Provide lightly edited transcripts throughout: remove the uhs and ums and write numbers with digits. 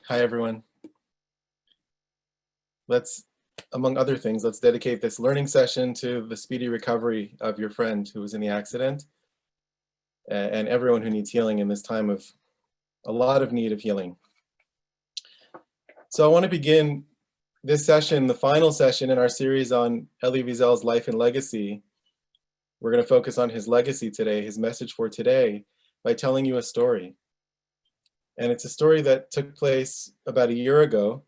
Hi, everyone. Among other things, let's dedicate this learning session to the speedy recovery of your friend who was in the accident and everyone who needs healing in this time of a lot of need of healing. So I want to begin this session, the final session in our series on Elie Wiesel's life and legacy. We're going to focus on his legacy today, his message for today, by telling you a story. And it's a story that took place about a year ago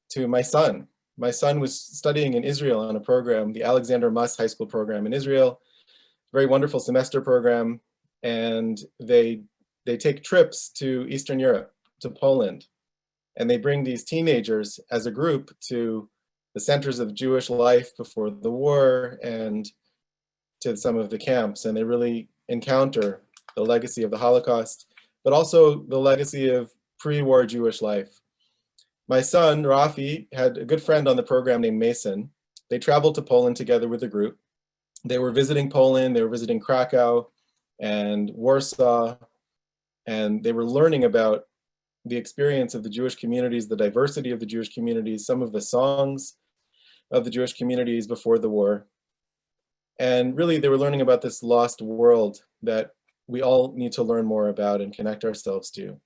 to my son. My son was studying in Israel on a program, the Alexander Muss High School program in Israel, very wonderful semester program, and they take trips to Eastern Europe, to Poland, and they bring these teenagers as a group to the centers of Jewish life before the war and to some of the camps, and they really encounter the legacy of the Holocaust, but also the legacy of pre-war Jewish life. My son, Rafi, had a good friend on the program named Mason. They traveled to Poland together with a group. They were visiting Poland, they were visiting Krakow and Warsaw, and they were learning about the experience of the Jewish communities, the diversity of the Jewish communities, some of the songs of the Jewish communities before the war. And really, they were learning about this lost world that we all need to learn more about and connect ourselves to.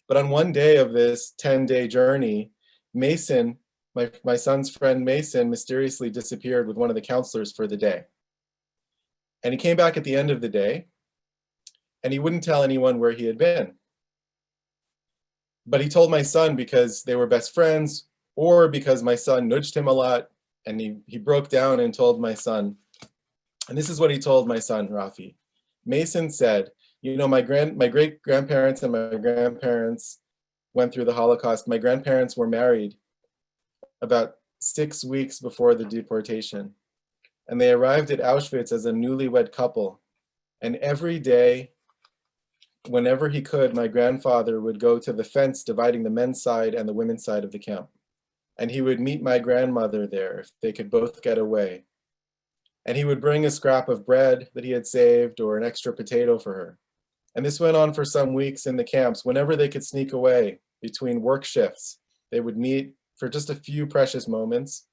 But on one day of this 10-day journey, Mason, my son's friend Mason, mysteriously disappeared with one of the counselors for the day. And he came back at the end of the day, and he wouldn't tell anyone where he had been. But he told my son because they were best friends, or because my son nudged him a lot, and he broke down and told my son. And this is what he told my son, Rafi. Mason said, you know, my great-grandparents and my grandparents went through the Holocaust. My grandparents were married about 6 weeks before the deportation. And they arrived at Auschwitz as a newlywed couple. And every day, whenever he could, my grandfather would go to the fence dividing the men's side and the women's side of the camp. And he would meet my grandmother there if they could both get away. And he would bring a scrap of bread that he had saved or an extra potato for her. And this went on for some weeks in the camps. Whenever they could sneak away between work shifts, they would meet for just a few precious moments.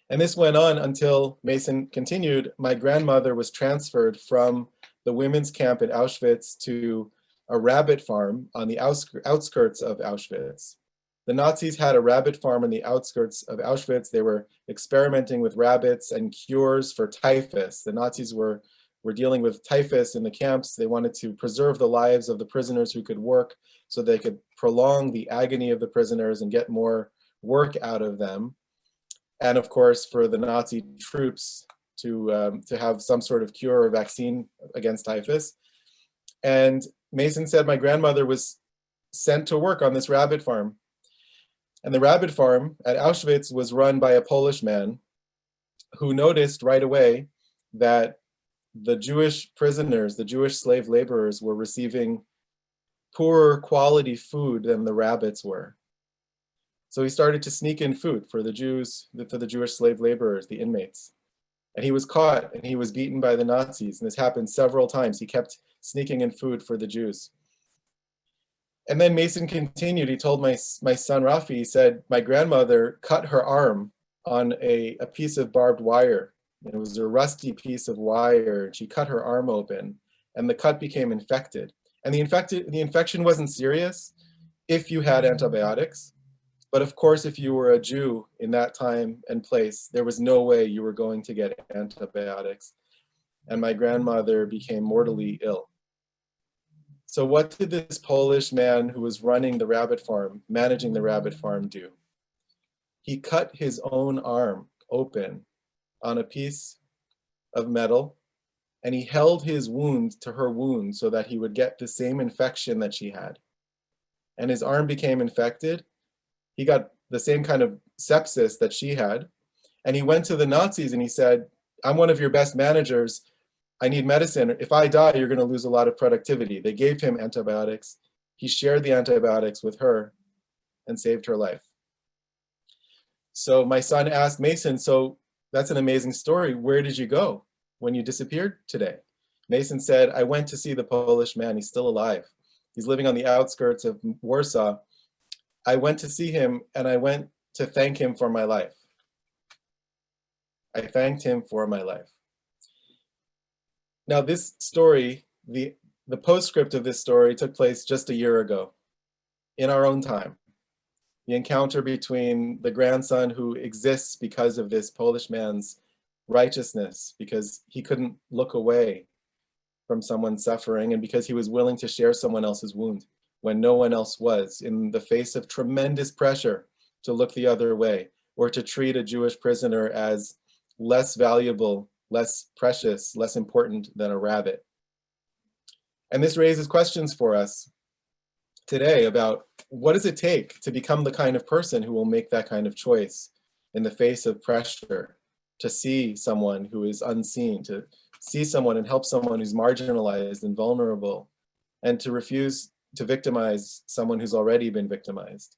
And this went on until, Mason continued, my grandmother was transferred from the women's camp at Auschwitz to a rabbit farm on the outskirts of Auschwitz. The Nazis had a rabbit farm on the outskirts of Auschwitz. They were experimenting with rabbits and cures for typhus. The Nazis were dealing with typhus in the camps. They wanted to preserve the lives of the prisoners who could work so they could prolong the agony of the prisoners and get more work out of them. And of course, for the Nazi troops to have some sort of cure or vaccine against typhus. And Mason said my grandmother was sent to work on this rabbit farm. And the rabbit farm at Auschwitz was run by a Polish man who noticed right away that the Jewish prisoners, the Jewish slave laborers, were receiving poorer quality food than the rabbits were. So he started to sneak in food for the Jews, for the Jewish slave laborers, the inmates. And he was caught and he was beaten by the Nazis. And this happened several times. He kept sneaking in food for the Jews. And then Mason continued. He told my son Rafi, he said, my grandmother cut her arm on a piece of barbed wire. It was a rusty piece of wire. She cut her arm open and the cut became infected. And the infection wasn't serious if you had antibiotics. But of course, if you were a Jew in that time and place, there was no way you were going to get antibiotics. And my grandmother became mortally ill. So what did this Polish man who was running the rabbit farm, managing the rabbit farm, do? He cut his own arm open on a piece of metal, and he held his wound to her wound so that he would get the same infection that she had. And his arm became infected. He got the same kind of sepsis that she had. And he went to the Nazis and he said, I'm one of your best managers. I need medicine. If I die, you're going to lose a lot of productivity. They gave him antibiotics. He shared the antibiotics with her and saved her life. So my son asked Mason, so that's an amazing story. Where did you go when you disappeared today? Mason said, I went to see the Polish man. He's still alive. He's living on the outskirts of Warsaw. I went to see him, and I went to thank him for my life. I thanked him for my life. Now, this story, the postscript of this story took place just a year ago, in our own time. The encounter between the grandson who exists because of this Polish man's righteousness, because he couldn't look away from someone suffering, and because he was willing to share someone else's wound when no one else was, in the face of tremendous pressure to look the other way, or to treat a Jewish prisoner as less valuable, less precious, less important than a rabbit. And this raises questions for us today about what does it take to become the kind of person who will make that kind of choice in the face of pressure, to see someone who is unseen, to see someone and help someone who's marginalized and vulnerable, and to refuse to victimize someone who's already been victimized,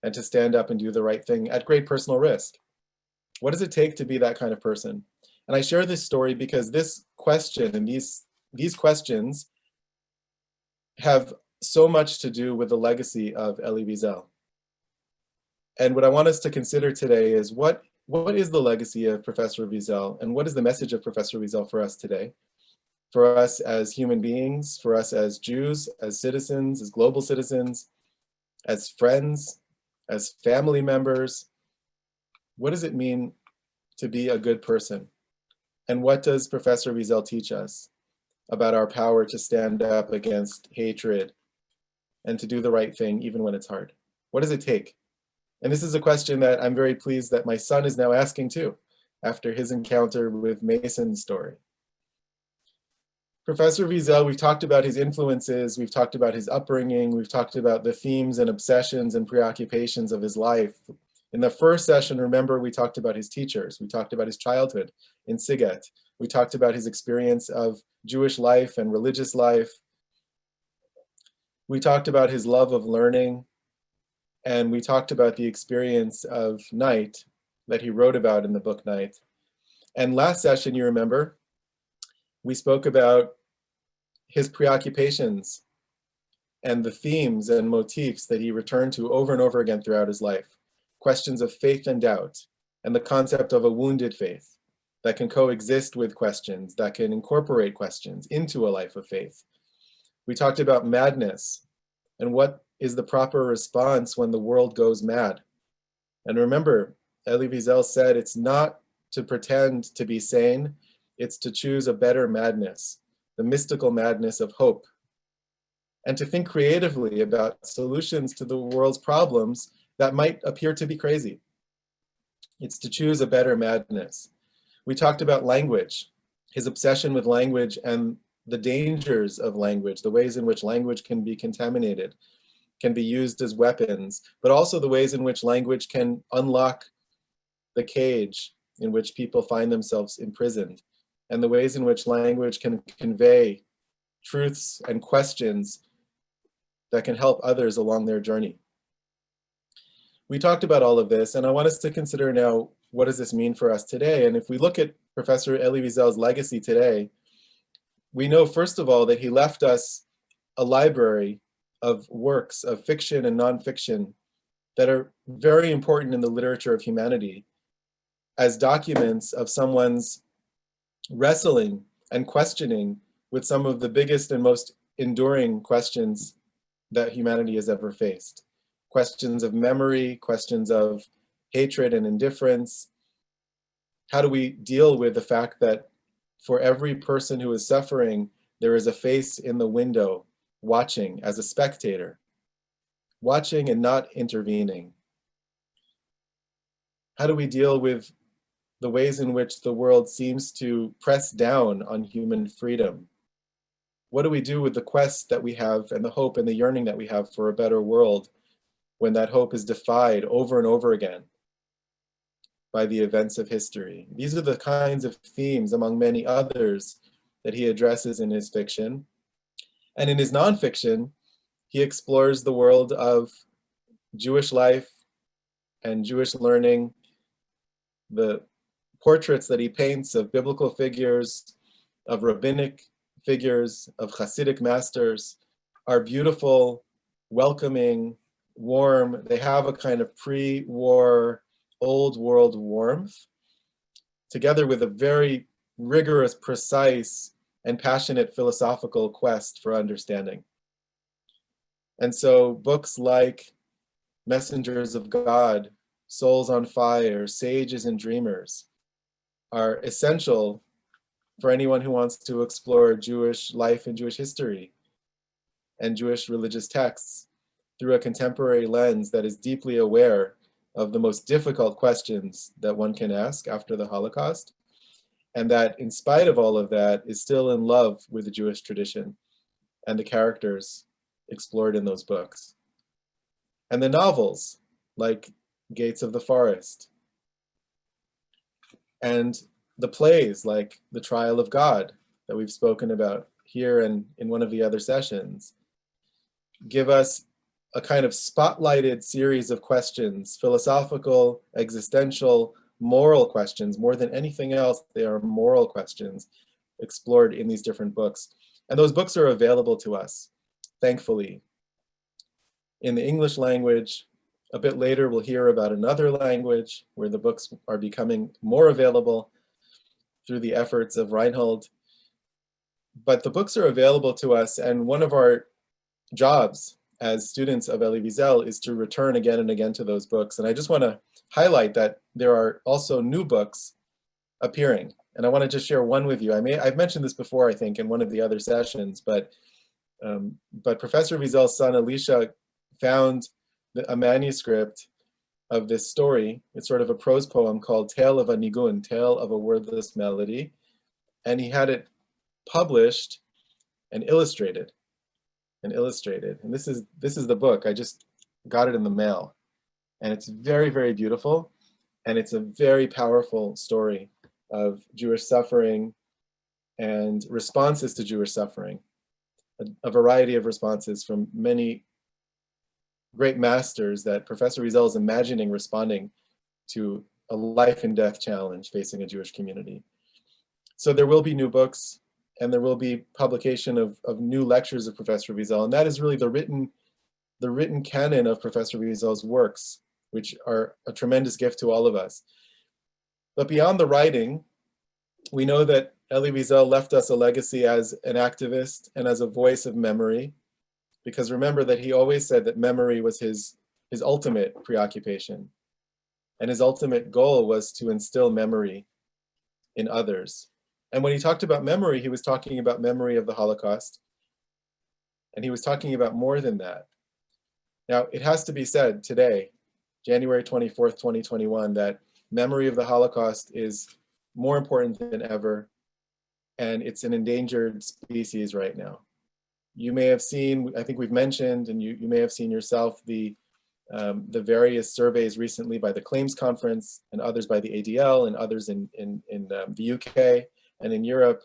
and to stand up and do the right thing at great personal risk. What does it take to be that kind of person? And I share this story because this question and these questions have so much to do with the legacy of Elie Wiesel. And what I want us to consider today is what is the legacy of Professor Wiesel, and what is the message of Professor Wiesel for us today? For us as human beings, for us as Jews, as citizens, as global citizens, as friends, as family members. What does it mean to be a good person? And what does Professor Wiesel teach us about our power to stand up against hatred and to do the right thing even when it's hard? What does it take? And this is a question that I'm very pleased that my son is now asking too, after his encounter with Mason's story. Professor Wiesel, we've talked about his influences, we've talked about his upbringing, we've talked about the themes and obsessions and preoccupations of his life. In the first session, remember, we talked about his teachers, we talked about his childhood in Siget, we talked about his experience of Jewish life and religious life. We talked about his love of learning, and we talked about the experience of night that he wrote about in the book Night. And last session, you remember, we spoke about his preoccupations and the themes and motifs that he returned to over and over again throughout his life. Questions of faith and doubt, and the concept of a wounded faith that can coexist with questions, that can incorporate questions into a life of faith. We talked about madness and what is the proper response when the world goes mad. And remember, Elie Wiesel said it's not to pretend to be sane, it's to choose a better madness, the mystical madness of hope, and to think creatively about solutions to the world's problems that might appear to be crazy. It's to choose a better madness. We talked about language, his obsession with language and the dangers of language, the ways in which language can be contaminated, can be used as weapons, but also the ways in which language can unlock the cage in which people find themselves imprisoned, and the ways in which language can convey truths and questions that can help others along their journey. We talked about all of this, and I want us to consider now, what does this mean for us today? And if we look at Professor Elie Wiesel's legacy today, we know, first of all, that he left us a library of works of fiction and nonfiction that are very important in the literature of humanity as documents of someone's wrestling and questioning with some of the biggest and most enduring questions that humanity has ever faced. Questions of memory, questions of hatred and indifference. How do we deal with the fact that for every person who is suffering, there is a face in the window watching as a spectator, watching and not intervening? How do we deal with the ways in which the world seems to press down on human freedom? What do we do with the quest that we have and the hope and the yearning that we have for a better world when that hope is defied over and over again by the events of history? These are the kinds of themes, among many others, that he addresses in his fiction. And in his nonfiction, he explores the world of Jewish life and Jewish learning, the portraits that he paints of biblical figures, of rabbinic figures, of Hasidic masters, are beautiful, welcoming, warm. They have a kind of pre-war, old world warmth, together with a very rigorous, precise, and passionate philosophical quest for understanding. And so books like Messengers of God, Souls on Fire, Sages and Dreamers are essential for anyone who wants to explore Jewish life and Jewish history and Jewish religious texts through a contemporary lens that is deeply aware of the most difficult questions that one can ask after the Holocaust, and that in spite of all of that is still in love with the Jewish tradition and the characters explored in those books. And the novels like Gates of the Forest, and the plays like The Trial of God that we've spoken about here and in one of the other sessions, give us a kind of spotlighted series of questions, philosophical, existential, moral questions. More than anything else, they are moral questions explored in these different books. And those books are available to us, thankfully, in the English language. A bit later, we'll hear about another language where the books are becoming more available through the efforts of Reinhold. But the books are available to us, and one of our jobs as students of Elie Wiesel is to return again and again to those books. And I just want to highlight that there are also new books appearing. And I want to just share one with you. I've mentioned this before, I think, in one of the other sessions, but Professor Wiesel's son, Elisha, found a manuscript of this story. It's sort of a prose poem called Tale of a Nigun, Tale of a Wordless Melody. And he had it published and illustrated. And this is the book. I just got it in the mail, and it's very, very beautiful, and it's a very powerful story of Jewish suffering and responses to Jewish suffering, a variety of responses from many great masters that Professor Wiesel is imagining responding to a life and death challenge facing a Jewish community. So there will be new books, and there will be publication of new lectures of Professor Wiesel, and that is really the written canon of Professor Wiesel's works, which are a tremendous gift to all of us. But beyond the writing, we know that Elie Wiesel left us a legacy as an activist and as a voice of memory, because remember that he always said that memory was his ultimate preoccupation, and his ultimate goal was to instill memory in others. And when he talked about memory, he was talking about memory of the Holocaust. And he was talking about more than that. Now, it has to be said today, January 24th, 2021, that memory of the Holocaust is more important than ever. And it's an endangered species right now. You may have seen, I think we've mentioned, and you may have seen yourself, the various surveys recently by the Claims Conference and others by the ADL and others in the UK. And in Europe.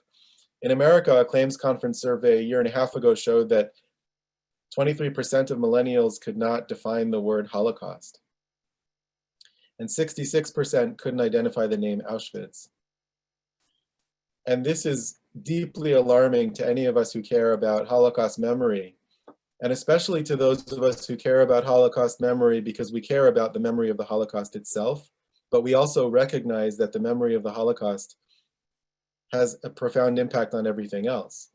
In America, a Claims Conference survey a year and a half ago showed that 23% of millennials could not define the word Holocaust. And 66% couldn't identify the name Auschwitz. And this is deeply alarming to any of us who care about Holocaust memory, and especially to those of us who care about Holocaust memory because we care about the memory of the Holocaust itself, but we also recognize that the memory of the Holocaust has a profound impact on everything else,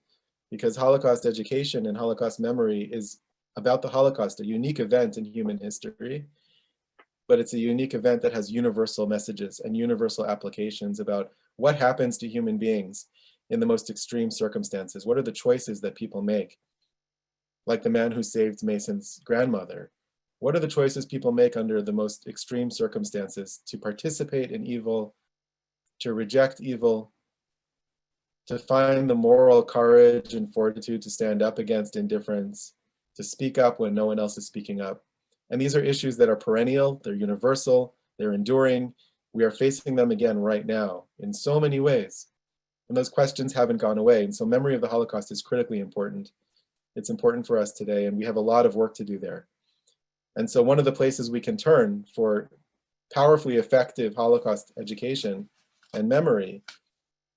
because Holocaust education and Holocaust memory is about the Holocaust, a unique event in human history, but it's a unique event that has universal messages and universal applications about what happens to human beings in the most extreme circumstances. What are the choices that people make? Like the man who saved Mason's grandmother. What are the choices people make under the most extreme circumstances to participate in evil, to reject evil, to find the moral courage and fortitude to stand up against indifference, to speak up when no one else is speaking up. And these are issues that are perennial, they're universal, they're enduring. We are facing them again right now in so many ways. And those questions haven't gone away. And so memory of the Holocaust is critically important. It's important for us today, and we have a lot of work to do there. And so one of the places we can turn for powerfully effective Holocaust education and memory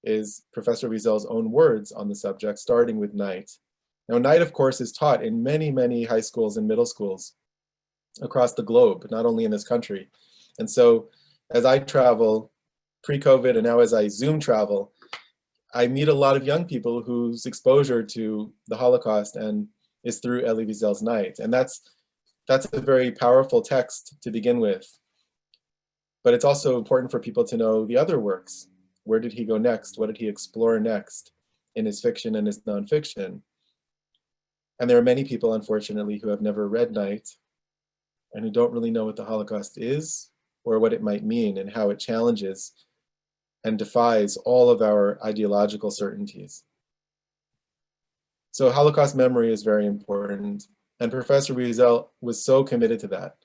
is Professor Wiesel's own words on the subject, starting with Night. Now, night, of course, is taught in many, many high schools and middle schools across the globe, not only in this country. And so as I travel pre-COVID and now as I Zoom travel, I meet a lot of young people whose exposure to the Holocaust and is through Elie Wiesel's Night. And that's a very powerful text to begin with. But it's also important for people to know the other works. Where did he go next? What did he explore next in his fiction and his nonfiction? And there are many people, unfortunately, who have never read Night and who don't really know what the Holocaust is or what it might mean and how it challenges and defies all of our ideological certainties. So Holocaust memory is very important, and Professor Wiesel was so committed to that.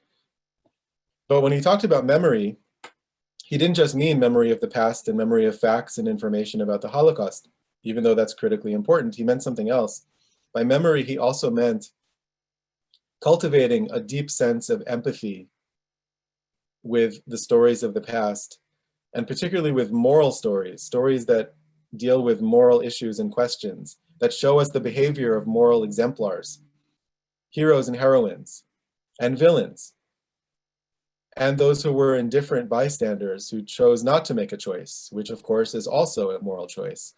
But when he talked about memory, he didn't just mean memory of the past and memory of facts and information about the Holocaust, even though that's critically important. He meant something else. By memory, he also meant cultivating a deep sense of empathy with the stories of the past, and particularly with moral stories, stories that deal with moral issues and questions, that show us the behavior of moral exemplars, heroes and heroines, and villains, and those who were indifferent bystanders who chose not to make a choice, which of course is also a moral choice.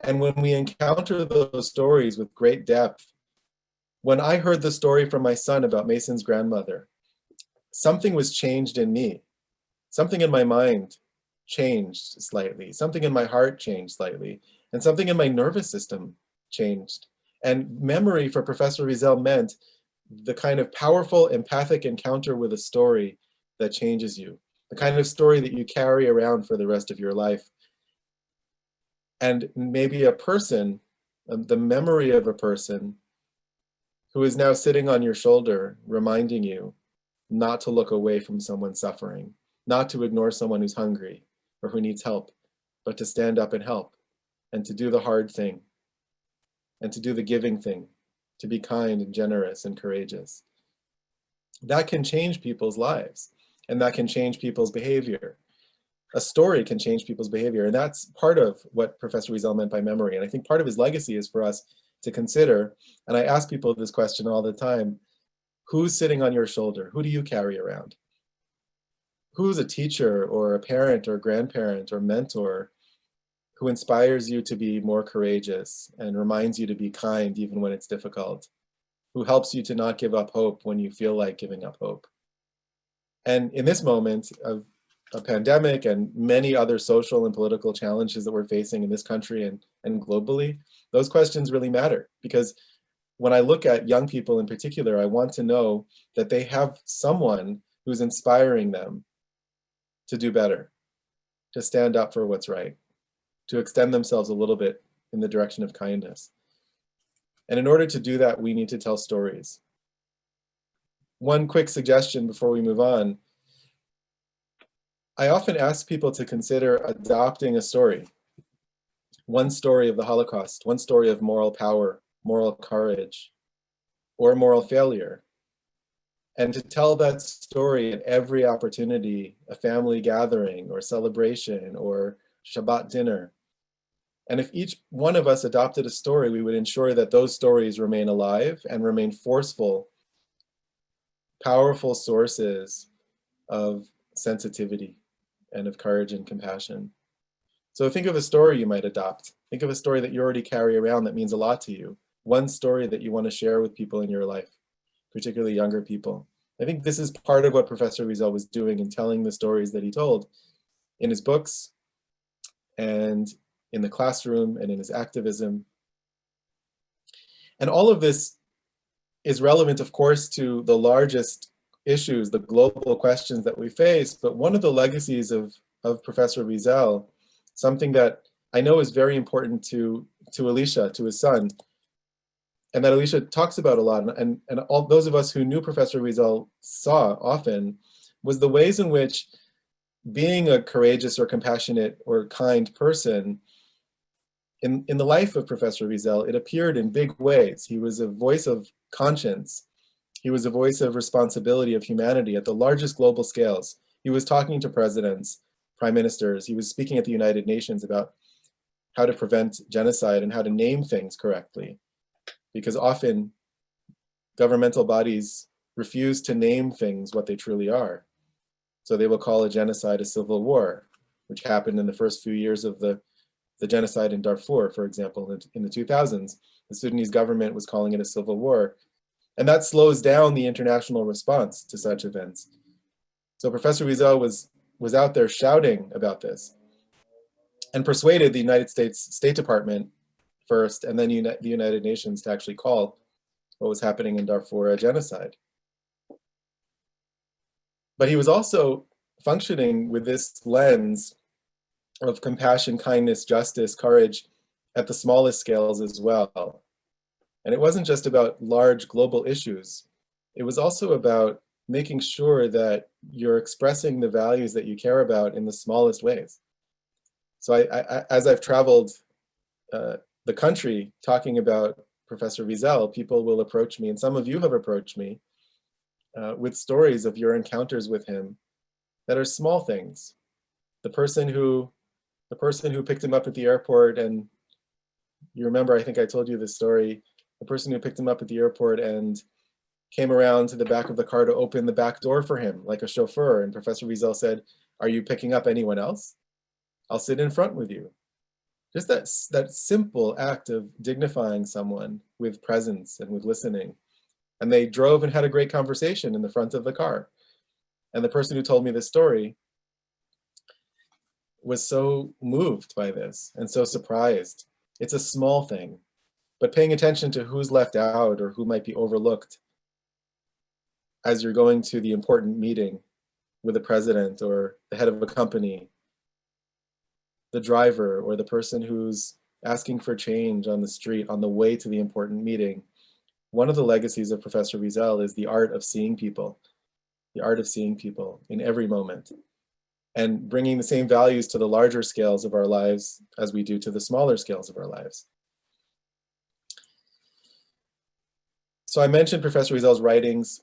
And when we encounter those stories with great depth, when I heard the story from my son about Mason's grandmother, something was changed in me. Something in my mind changed slightly. Something in my heart changed slightly. And something in my nervous system changed. And memory for Professor Wiesel meant the kind of powerful empathic encounter with a story that changes you, the kind of story that you carry around for the rest of your life. And maybe a person, the memory of a person who is now sitting on your shoulder, reminding you not to look away from someone suffering, not to ignore someone who's hungry or who needs help, but to stand up and help, and to do the hard thing, and to do the giving thing, to be kind and generous and courageous. That can change people's lives, and that can change people's behavior. A story can change people's behavior, and that's part of what Professor Wiesel meant by memory. And I think part of his legacy is for us to consider, and I ask people this question all the time, who's sitting on your shoulder? Who do you carry around? Who's a teacher or a parent or grandparent or mentor who inspires you to be more courageous and reminds you to be kind even when it's difficult, who helps you to not give up hope when you feel like giving up hope? And in this moment of a pandemic and many other social and political challenges that we're facing in this country and globally, those questions really matter, because when I look at young people in particular, I want to know that they have someone who's inspiring them to do better, to stand up for what's right, to extend themselves a little bit in the direction of kindness. And in order to do that, we need to tell stories. One quick suggestion before we move on. I often ask people to consider adopting a story. One story of the Holocaust, one story of moral power, moral courage, or moral failure. And to tell that story at every opportunity, a family gathering or celebration or Shabbat dinner. And if each one of us adopted a story, we would ensure that those stories remain alive and remain forceful, powerful sources of sensitivity and of courage and compassion. So think of a story you might adopt. Think of a story that you already carry around that means a lot to you. One story that you want to share with people in your life, particularly younger people. I think this is part of what Professor Wiesel was doing in telling the stories that he told in his books and in the classroom and in his activism. And all of this is relevant, of course, to the largest issues, the global questions that we face. But one of the legacies of Professor Wiesel, something that I know is very important to Elisha, to his son, and that Elisha talks about a lot, and all those of us who knew Professor Wiesel saw often, was the ways in which being a courageous or compassionate or kind person, in the life of Professor Wiesel, it appeared in big ways. He was a voice of conscience. He was a voice of responsibility of humanity at the largest global scales. He was talking to presidents, prime ministers. He was speaking at the United Nations about how to prevent genocide and how to name things correctly. because often governmental bodies refuse to name things what they truly are. So they will call a genocide a civil war, which happened in the first few years of the genocide in Darfur, for example, in the 2000s. The Sudanese government was calling it a civil war. And that slows down the international response to such events. So Professor Wiesel was out there shouting about this and persuaded the United States State Department first, and then the United Nations to actually call what was happening in Darfur a genocide. But he was also functioning with this lens of compassion, kindness, justice, courage at the smallest scales as well. And it wasn't just about large global issues. It was also about making sure that you're expressing the values that you care about in the smallest ways. So as I've traveled the country talking about Professor Wiesel, people will approach me, and some of you have approached me with stories of your encounters with him that are small things. The person who picked him up at the airport, and you remember, I think I told you this story, the person who picked him up at the airport and came around to the back of the car to open the back door for him, like a chauffeur. And Professor Wiesel said, "Are you picking up anyone else? I'll sit in front with you." Just that simple act of dignifying someone with presence and with listening. And they drove and had a great conversation in the front of the car. And the person who told me this story was so moved by this and so surprised. It's a small thing, but paying attention to who's left out or who might be overlooked as you're going to the important meeting with the president or the head of a company, the driver or the person who's asking for change on the street on the way to the important meeting. One of the legacies of Professor Wiesel is the art of seeing people in every moment, and bringing the same values to the larger scales of our lives as we do to the smaller scales of our lives. So I mentioned Professor Wiesel's writings.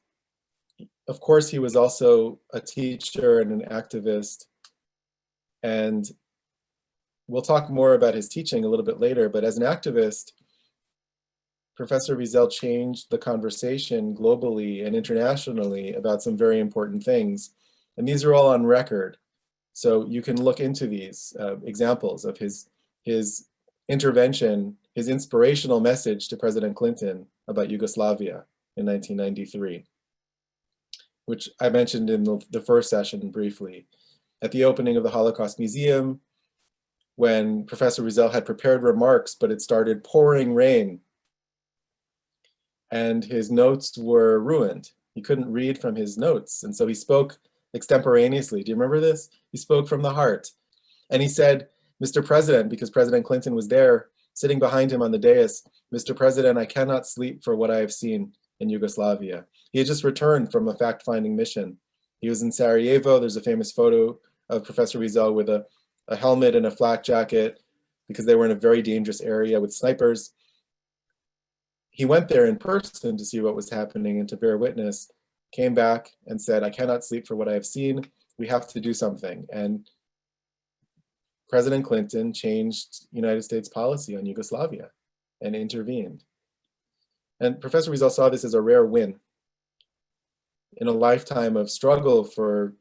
Of course, he was also a teacher and an activist, and we'll talk more about his teaching a little bit later, but as an activist, Professor Wiesel changed the conversation globally and internationally about some very important things. And these are all on record. So you can look into these examples of his intervention, his inspirational message to President Clinton about Yugoslavia in 1993, which I mentioned in the first session briefly. At the opening of the Holocaust Museum, when Professor Wiesel had prepared remarks, but it started pouring rain, and his notes were ruined. He couldn't read from his notes, and so he spoke extemporaneously. Do you remember this? He spoke from the heart. And he said, "Mr. President," because President Clinton was there, sitting behind him on the dais, "Mr. President, I cannot sleep for what I have seen in Yugoslavia." He had just returned from a fact-finding mission. He was in Sarajevo. There's a famous photo of Professor Wiesel with a helmet and a flak jacket, because they were in a very dangerous area with snipers. He went there in person to see what was happening and to bear witness, came back and said, "I cannot sleep for what I have seen. We have to do something." And President Clinton changed United States policy on Yugoslavia and intervened. And Professor Wiesel saw this as a rare win in a lifetime of struggle for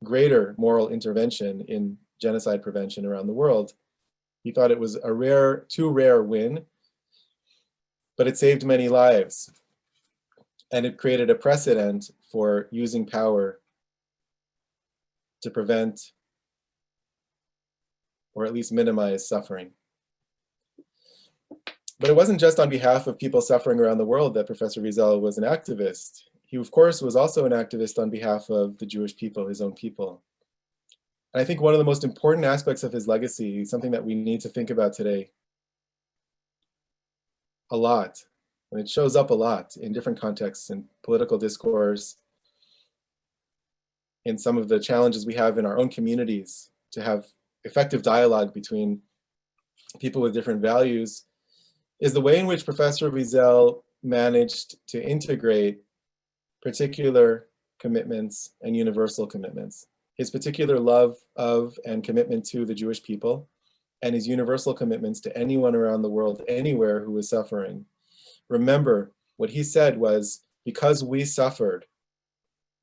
greater moral intervention in genocide prevention around the world. He thought it was a too rare win, but it saved many lives. And it created a precedent for using power to prevent or at least minimize suffering. But it wasn't just on behalf of people suffering around the world that Professor Wiesel was an activist. He, of course, was also an activist on behalf of the Jewish people, his own people. And I think one of the most important aspects of his legacy, something that we need to think about today a lot, and it shows up a lot in different contexts, in political discourse, in some of the challenges we have in our own communities to have effective dialogue between people with different values, is the way in which Professor Wiesel managed to integrate particular commitments and universal commitments. His particular love of and commitment to the Jewish people, and his universal commitments to anyone around the world, anywhere who was suffering. remember, what he said was, because we suffered,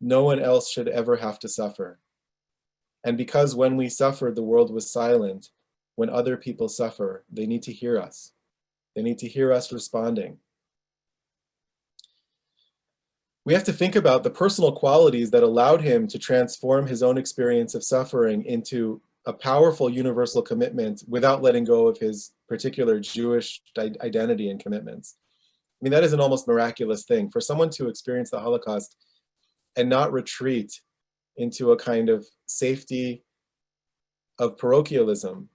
no one else should ever have to suffer. And because when we suffered, the world was silent, when other people suffer, they need to hear us. They need to hear us responding. We have to think about the personal qualities that allowed him to transform his own experience of suffering into a powerful universal commitment without letting go of his particular Jewish identity and commitments. I mean, that is an almost miraculous thing. For someone to experience the Holocaust and not retreat into a kind of safety of parochialism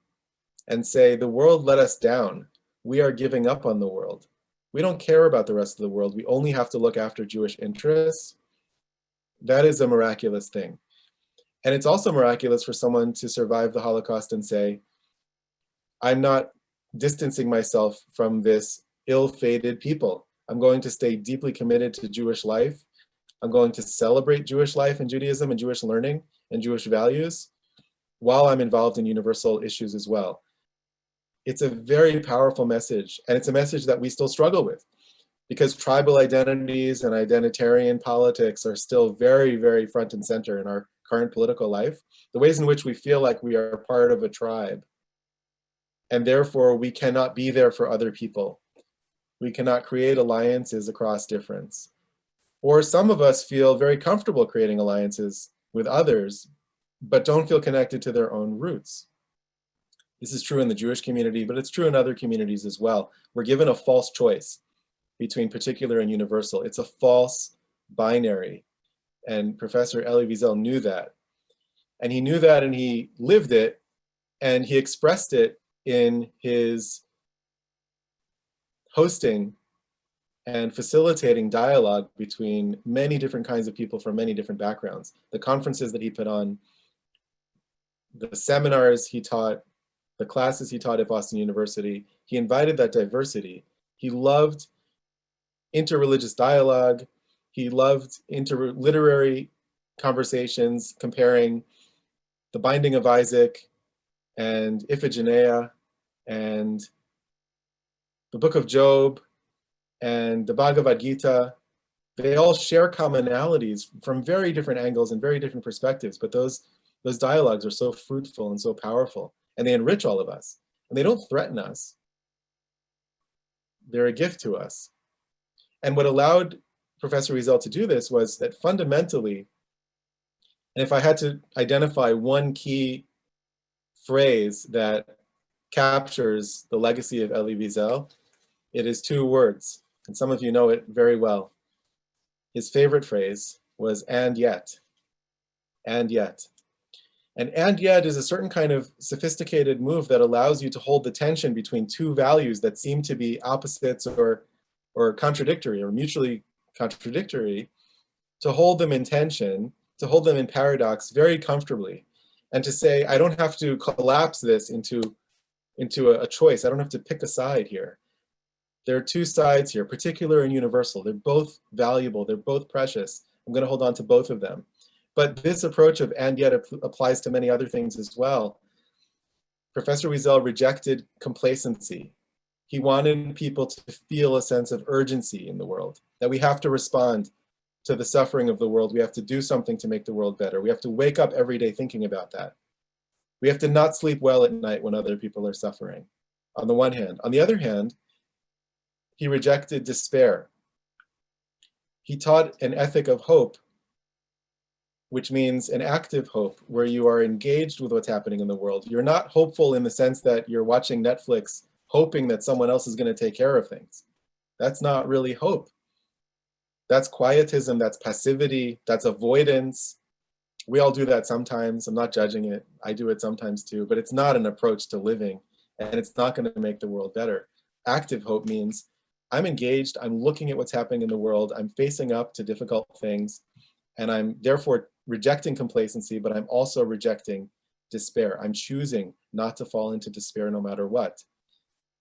and say, the world let us down. We are giving up on the world. We don't care about the rest of the world. We only have to look after Jewish interests. That is a miraculous thing. And it's also miraculous for someone to survive the Holocaust and say, I'm not distancing myself from this ill-fated people. I'm going to stay deeply committed to Jewish life. I'm going to celebrate Jewish life and Judaism and Jewish learning and Jewish values while I'm involved in universal issues as well. It's a very powerful message, and it's a message that we still struggle with because tribal identities and identitarian politics are still very, very front and center in our current political life. The ways in which we feel like we are part of a tribe, and therefore we cannot be there for other people. We cannot create alliances across difference. Or some of us feel very comfortable creating alliances with others, but don't feel connected to their own roots. This is true in the Jewish community, but it's true in other communities as well. We're given a false choice between particular and universal. It's a false binary. And Professor Elie Wiesel knew that. And he knew that and he lived it, and he expressed it in his hosting and facilitating dialogue between many different kinds of people from many different backgrounds. The conferences that he put on, the seminars he taught, the classes he taught at Boston University, he invited that diversity. He loved interreligious dialogue. He loved interliterary conversations comparing the Binding of Isaac and Iphigenia and the Book of Job and the Bhagavad Gita. They all share commonalities from very different angles and very different perspectives, but those dialogues are so fruitful and so powerful, and they enrich all of us, and they don't threaten us. They're a gift to us. And what allowed Professor Wiesel to do this was that fundamentally, and if I had to identify one key phrase that captures the legacy of Elie Wiesel, it is two words, and some of you know it very well. His favorite phrase was, and yet, and yet. And yet is a certain kind of sophisticated move that allows you to hold the tension between two values that seem to be opposites or contradictory or mutually contradictory, to hold them in tension, to hold them in paradox very comfortably, and to say, I don't have to collapse this into a choice. I don't have to pick a side here. There are two sides here, particular and universal. They're both valuable. They're both precious. I'm going to hold on to both of them. But this approach of and yet applies to many other things as well. Professor Wiesel rejected complacency. He wanted people to feel a sense of urgency in the world, that we have to respond to the suffering of the world. We have to do something to make the world better. We have to wake up every day thinking about that. We have to not sleep well at night when other people are suffering, on the one hand. On the other hand, he rejected despair. He taught an ethic of hope, which means an active hope, where you are engaged with what's happening in the world. You're not hopeful in the sense that you're watching Netflix hoping that someone else is going to take care of things. That's not really hope. That's quietism, that's passivity, that's avoidance. We all do that sometimes. I'm not judging it. I do it sometimes too, but it's not an approach to living, and it's not going to make the world better. Active hope means I'm engaged, I'm looking at what's happening in the world, I'm facing up to difficult things, and I'm therefore rejecting complacency, but I'm also rejecting despair. I'm choosing not to fall into despair no matter what.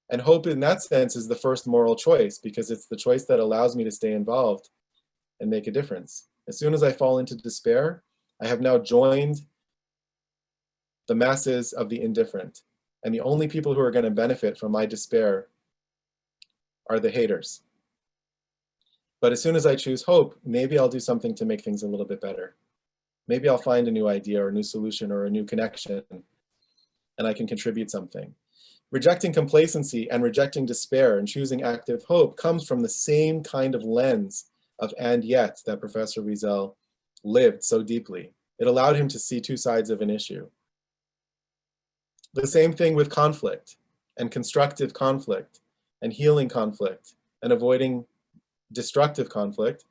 And hope in that sense is the first moral choice, because it's the choice that allows me to stay involved and make a difference. As soon as I fall into despair, I have now joined the masses of the indifferent. And the only people who are going to benefit from my despair are the haters. But as soon as I choose hope, maybe I'll do something to make things a little bit better. Maybe I'll find a new idea or a new solution or a new connection, and I can contribute something. Rejecting complacency and rejecting despair and choosing active hope comes from the same kind of lens of and yet that Professor Wiesel lived so deeply. It allowed him to see two sides of an issue. The same thing with conflict and constructive conflict and healing conflict and avoiding destructive conflict.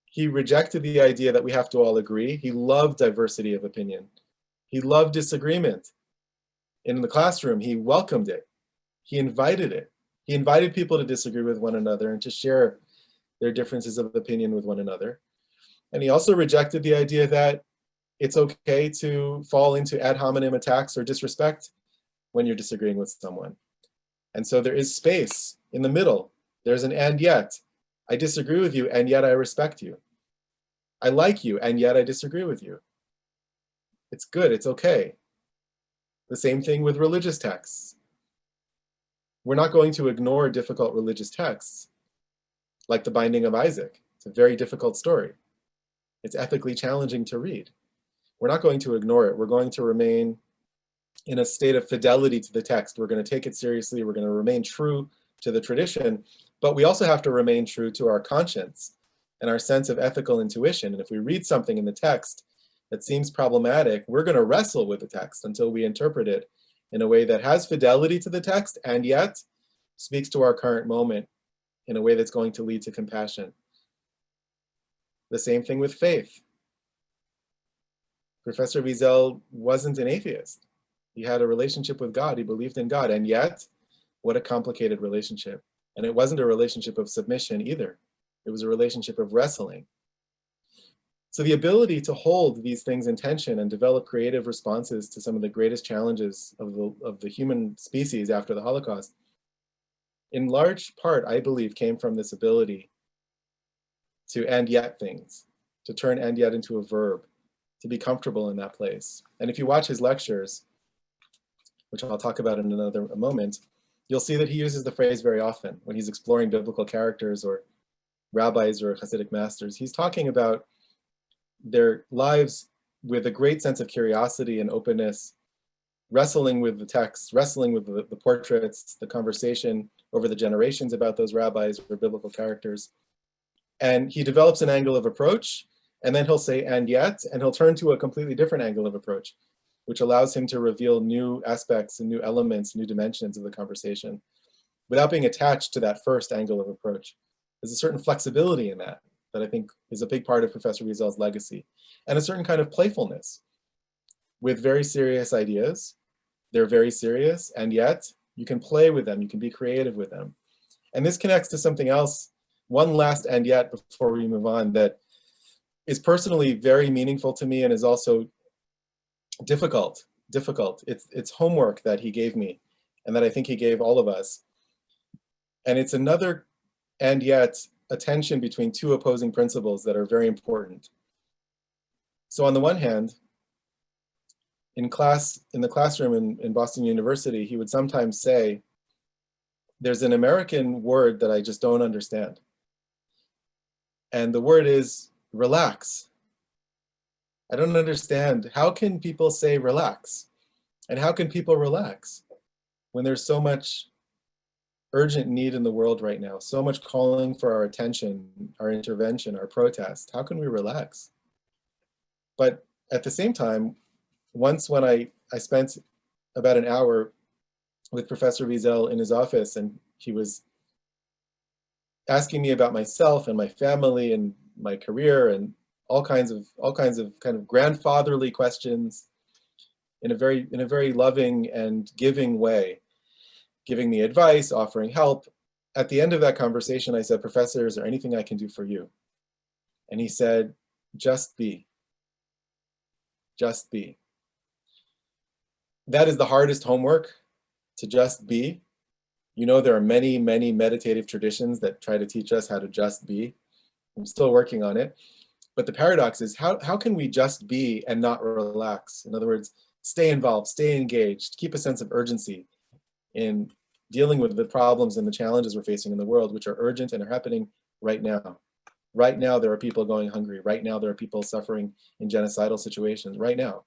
He rejected the idea that we have to all agree. He loved diversity of opinion. He loved disagreement. In the classroom, he welcomed it. He invited it. He invited people to disagree with one another and to share their differences of opinion with one another. And he also rejected the idea that it's okay to fall into ad hominem attacks or disrespect when you're disagreeing with someone. And so there is space in the middle. There's an and yet. I disagree with you, and yet I respect you. I like you, and yet I disagree with you. It's good, it's okay. The same thing with religious texts. We're not going to ignore difficult religious texts, like the Binding of Isaac. It's a very difficult story. It's ethically challenging to read. We're not going to ignore it. We're going to remain in a state of fidelity to the text. We're going to take it seriously. We're going to remain true to the tradition, but we also have to remain true to our conscience and our sense of ethical intuition. And if we read something in the text that seems problematic, we're going to wrestle with the text until we interpret it in a way that has fidelity to the text and yet speaks to our current moment in a way that's going to lead to compassion. The same thing with faith. Professor Wiesel wasn't an atheist. He had a relationship with God. He believed in God. And yet, what a complicated relationship. And it wasn't a relationship of submission either. It was a relationship of wrestling. So the ability to hold these things in tension and develop creative responses to some of the greatest challenges of the human species after the Holocaust, in large part, I believe, came from this ability to and yet things, to turn and yet into a verb, to be comfortable in that place. And if you watch his lectures, which I'll talk about in another moment, you'll see that he uses the phrase very often when he's exploring biblical characters or rabbis or Hasidic masters. He's talking about their lives with a great sense of curiosity and openness, wrestling with the text, wrestling with the portraits, the conversation over the generations about those rabbis or biblical characters. And he develops an angle of approach, and then he'll say, and yet, and he'll turn to a completely different angle of approach, which allows him to reveal new aspects and new elements, new dimensions of the conversation without being attached to that first angle of approach. There's a certain flexibility in that I think is a big part of Professor Wiesel's legacy, and a certain kind of playfulness with very serious ideas. They're very serious, and yet you can play with them, you can be creative with them. And this connects to something else, one last and yet before we move on, that is personally very meaningful to me and is also difficult. It's homework that he gave me and that I think he gave all of us. And it's another and yet a tension between two opposing principles that are very important. So on the one hand, in the classroom in Boston University, he would sometimes say, there's an American word that I just don't understand. And the word is relax. I don't understand. How can people say relax? And how can people relax when there's so much urgent need in the world right now, so much calling for our attention, our intervention, our protest? How can we relax? But at the same time, once when I spent about an hour with Professor Wiesel in his office, and he was asking me about myself and my family and my career and all kinds of kind of grandfatherly questions in a very loving and giving way, giving me advice, offering help. At the end of that conversation, I said, Professor, is there anything I can do for you? And he said, just be. Just be. That is the hardest homework, to just be. You know, there are many, many meditative traditions that try to teach us how to just be. I'm still working on it. But the paradox is, how can we just be and not relax? In other words, stay involved, stay engaged, keep a sense of urgency in dealing with the problems and the challenges we're facing in the world, which are urgent and are happening right now. Right now, there are people going hungry. Right now, there are people suffering in genocidal situations. Right now.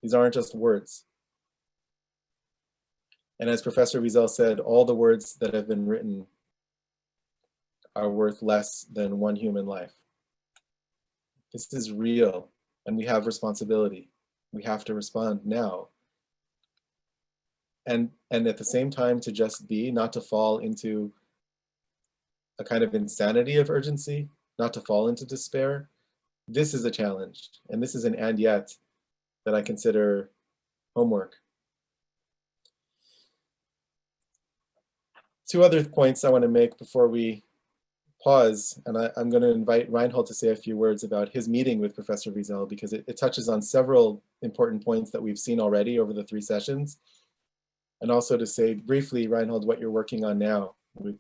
These aren't just words. And as Professor Wiesel said, all the words that have been written are worth less than one human life. This is real, and we have responsibility. We have to respond now. And at the same time, to just be, not to fall into a kind of insanity of urgency, not to fall into despair. This is a challenge, and this is an and yet that I consider homework. Two other points I want to make before we pause, and I'm going to invite Reinhold to say a few words about his meeting with Professor Wiesel, because it touches on several important points that we've seen already over the 3 sessions, and also to say briefly, Reinhold, what you're working on now with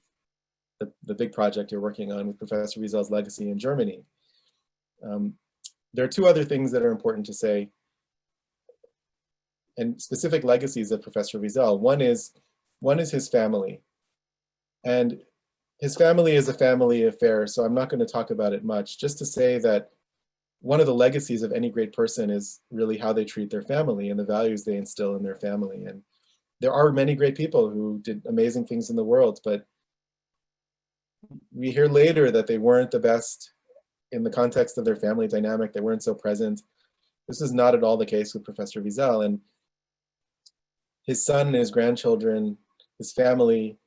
the big project you're working on with Professor Wiesel's legacy in Germany. There are 2 other things that are important to say, and specific legacies of Professor Wiesel. One is his family. And his family is a family affair, so I'm not going to talk about it much, just to say that one of the legacies of any great person is really how they treat their family and the values they instill in their family. And there are many great people who did amazing things in the world, but we hear later that they weren't the best in the context of their family dynamic. They weren't so present. This is not at all the case with Professor Wiesel. And his son and his grandchildren, his family,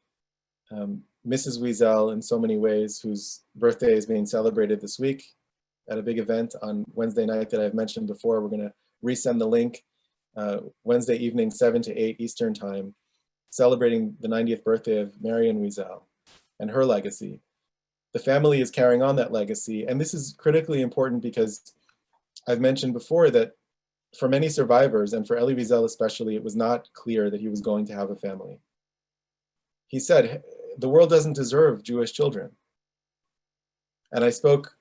Mrs. Wiesel in so many ways, whose birthday is being celebrated this week at a big event on Wednesday night that I've mentioned before. We're going to resend the link Wednesday evening, 7 to 8 Eastern time, celebrating the 90th birthday of Marion Wiesel and her legacy. The family is carrying on that legacy, and this is critically important because I've mentioned before that for many survivors, and for Elie Wiesel especially, it was not clear that he was going to have a family. He said, the world doesn't deserve Jewish children. And I spoke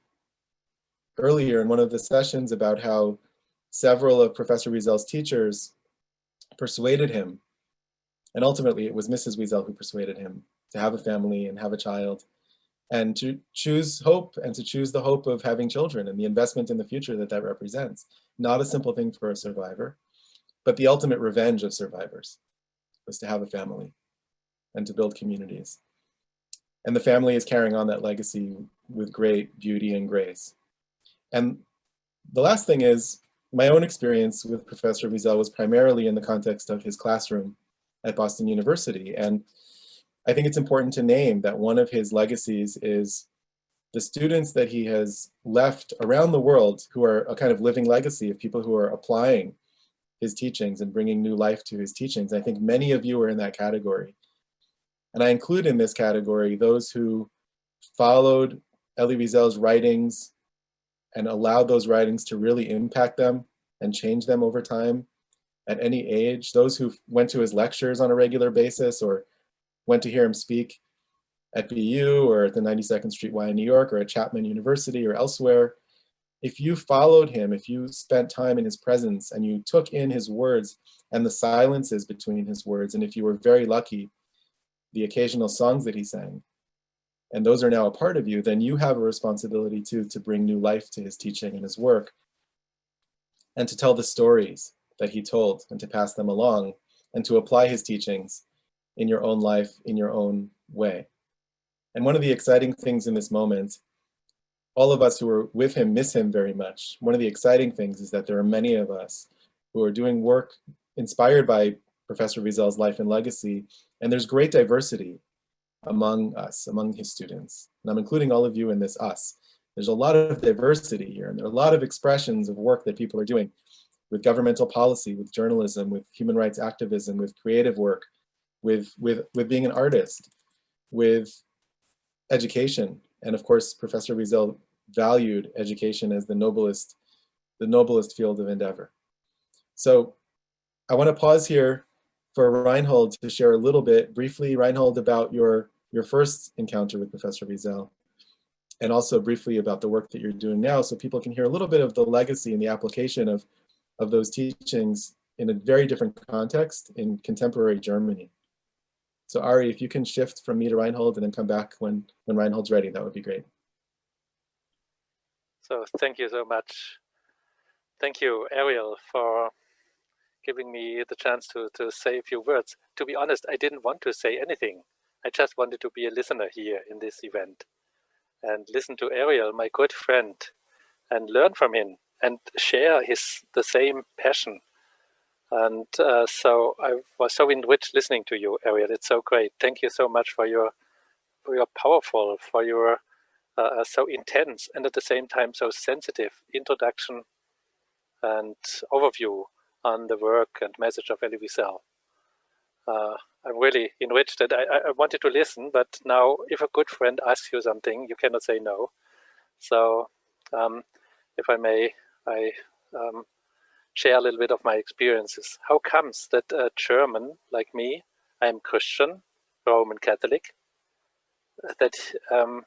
earlier in one of the sessions about how several of Professor Wiesel's teachers persuaded him, and ultimately it was Mrs. Wiesel who persuaded him to have a family and have a child, and to choose hope, and to choose the hope of having children and the investment in the future that that represents. Not a simple thing for a survivor, but the ultimate revenge of survivors was to have a family and to build communities. And the family is carrying on that legacy with great beauty and grace. And the last thing is, my own experience with Professor Wiesel was primarily in the context of his classroom at Boston University. And I think it's important to name that one of his legacies is the students that he has left around the world, who are a kind of living legacy of people who are applying his teachings and bringing new life to his teachings. I think many of you are in that category. And I include in this category those who followed Elie Wiesel's writings and allowed those writings to really impact them and change them over time at any age. Those who went to his lectures on a regular basis or went to hear him speak at BU or at the 92nd Street Y in New York or at Chapman University or elsewhere. If you followed him, if you spent time in his presence and you took in his words and the silences between his words, and if you were very lucky, the occasional songs that he sang, and those are now a part of you, then you have a responsibility too to bring new life to his teaching and his work, and to tell the stories that he told and to pass them along, and to apply his teachings in your own life, in your own way. And one of the exciting things in this moment, all of us who are with him miss him very much. One of the exciting things is that there are many of us who are doing work inspired by Professor Wiesel's life and legacy, and there's great diversity among us, among his students. And I'm including all of you in this us. There's a lot of diversity here, and there are a lot of expressions of work that people are doing with governmental policy, with journalism, with human rights activism, with creative work, with being an artist, with education. And of course, Professor Wiesel valued education as the noblest field of endeavor. So I want to pause here for Reinhold to share a little bit briefly, Reinhold, about your first encounter with Professor Wiesel, and also briefly about the work that you're doing now, so people can hear a little bit of the legacy and the application of those teachings in a very different context in contemporary Germany. So Ari, if you can shift from me to Reinhold and then come back when Reinhold's ready, that would be great. So thank you so much. Thank you, Ariel, for giving me the chance to say a few words. To be honest, I didn't want to say anything. I just wanted to be a listener here in this event and listen to Ariel, my good friend, and learn from him and share the same passion. And so I was so enriched listening to you, Ariel. It's so great. Thank you so much for your powerful, for your so intense and at the same time so sensitive introduction and overview on the work and message of Elie Wiesel. I'm really enriched that I wanted to listen, but now if a good friend asks you something, you cannot say no. So if I may, I share a little bit of my experiences. How comes that a German like me, I'm Christian, Roman Catholic, that a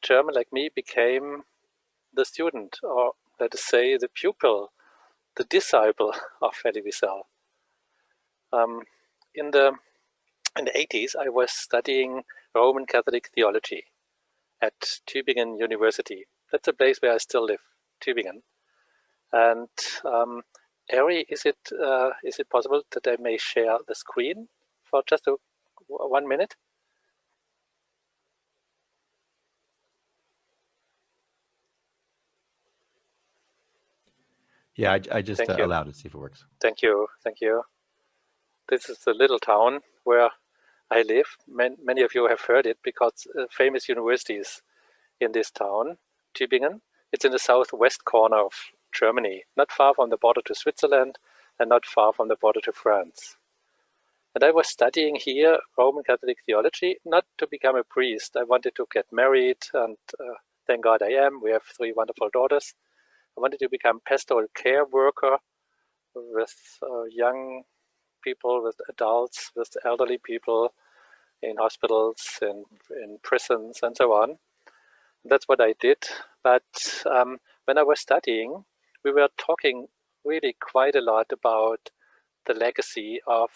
German like me became the student, or let us say the pupil, the disciple of Elie Wiesel. In the 80s, I was studying Roman Catholic theology at Tübingen University. That's a place where I still live, Tübingen. And Ari, is it possible that I may share the screen for just 1 minute? Yeah, I just allowed it, see if it works. Thank you, thank you. This is the little town where I live. Many of you have heard it because famous universities in this town, Tübingen. It's in the southwest corner of Germany, not far from the border to Switzerland and not far from the border to France. And I was studying here Roman Catholic theology, not to become a priest. I wanted to get married, and thank God I am. We have 3 wonderful daughters. I wanted to become pastoral care worker with young people, with adults, with elderly people in hospitals, in prisons, and so on. That's what I did. But when I was studying, we were talking really quite a lot about the legacy of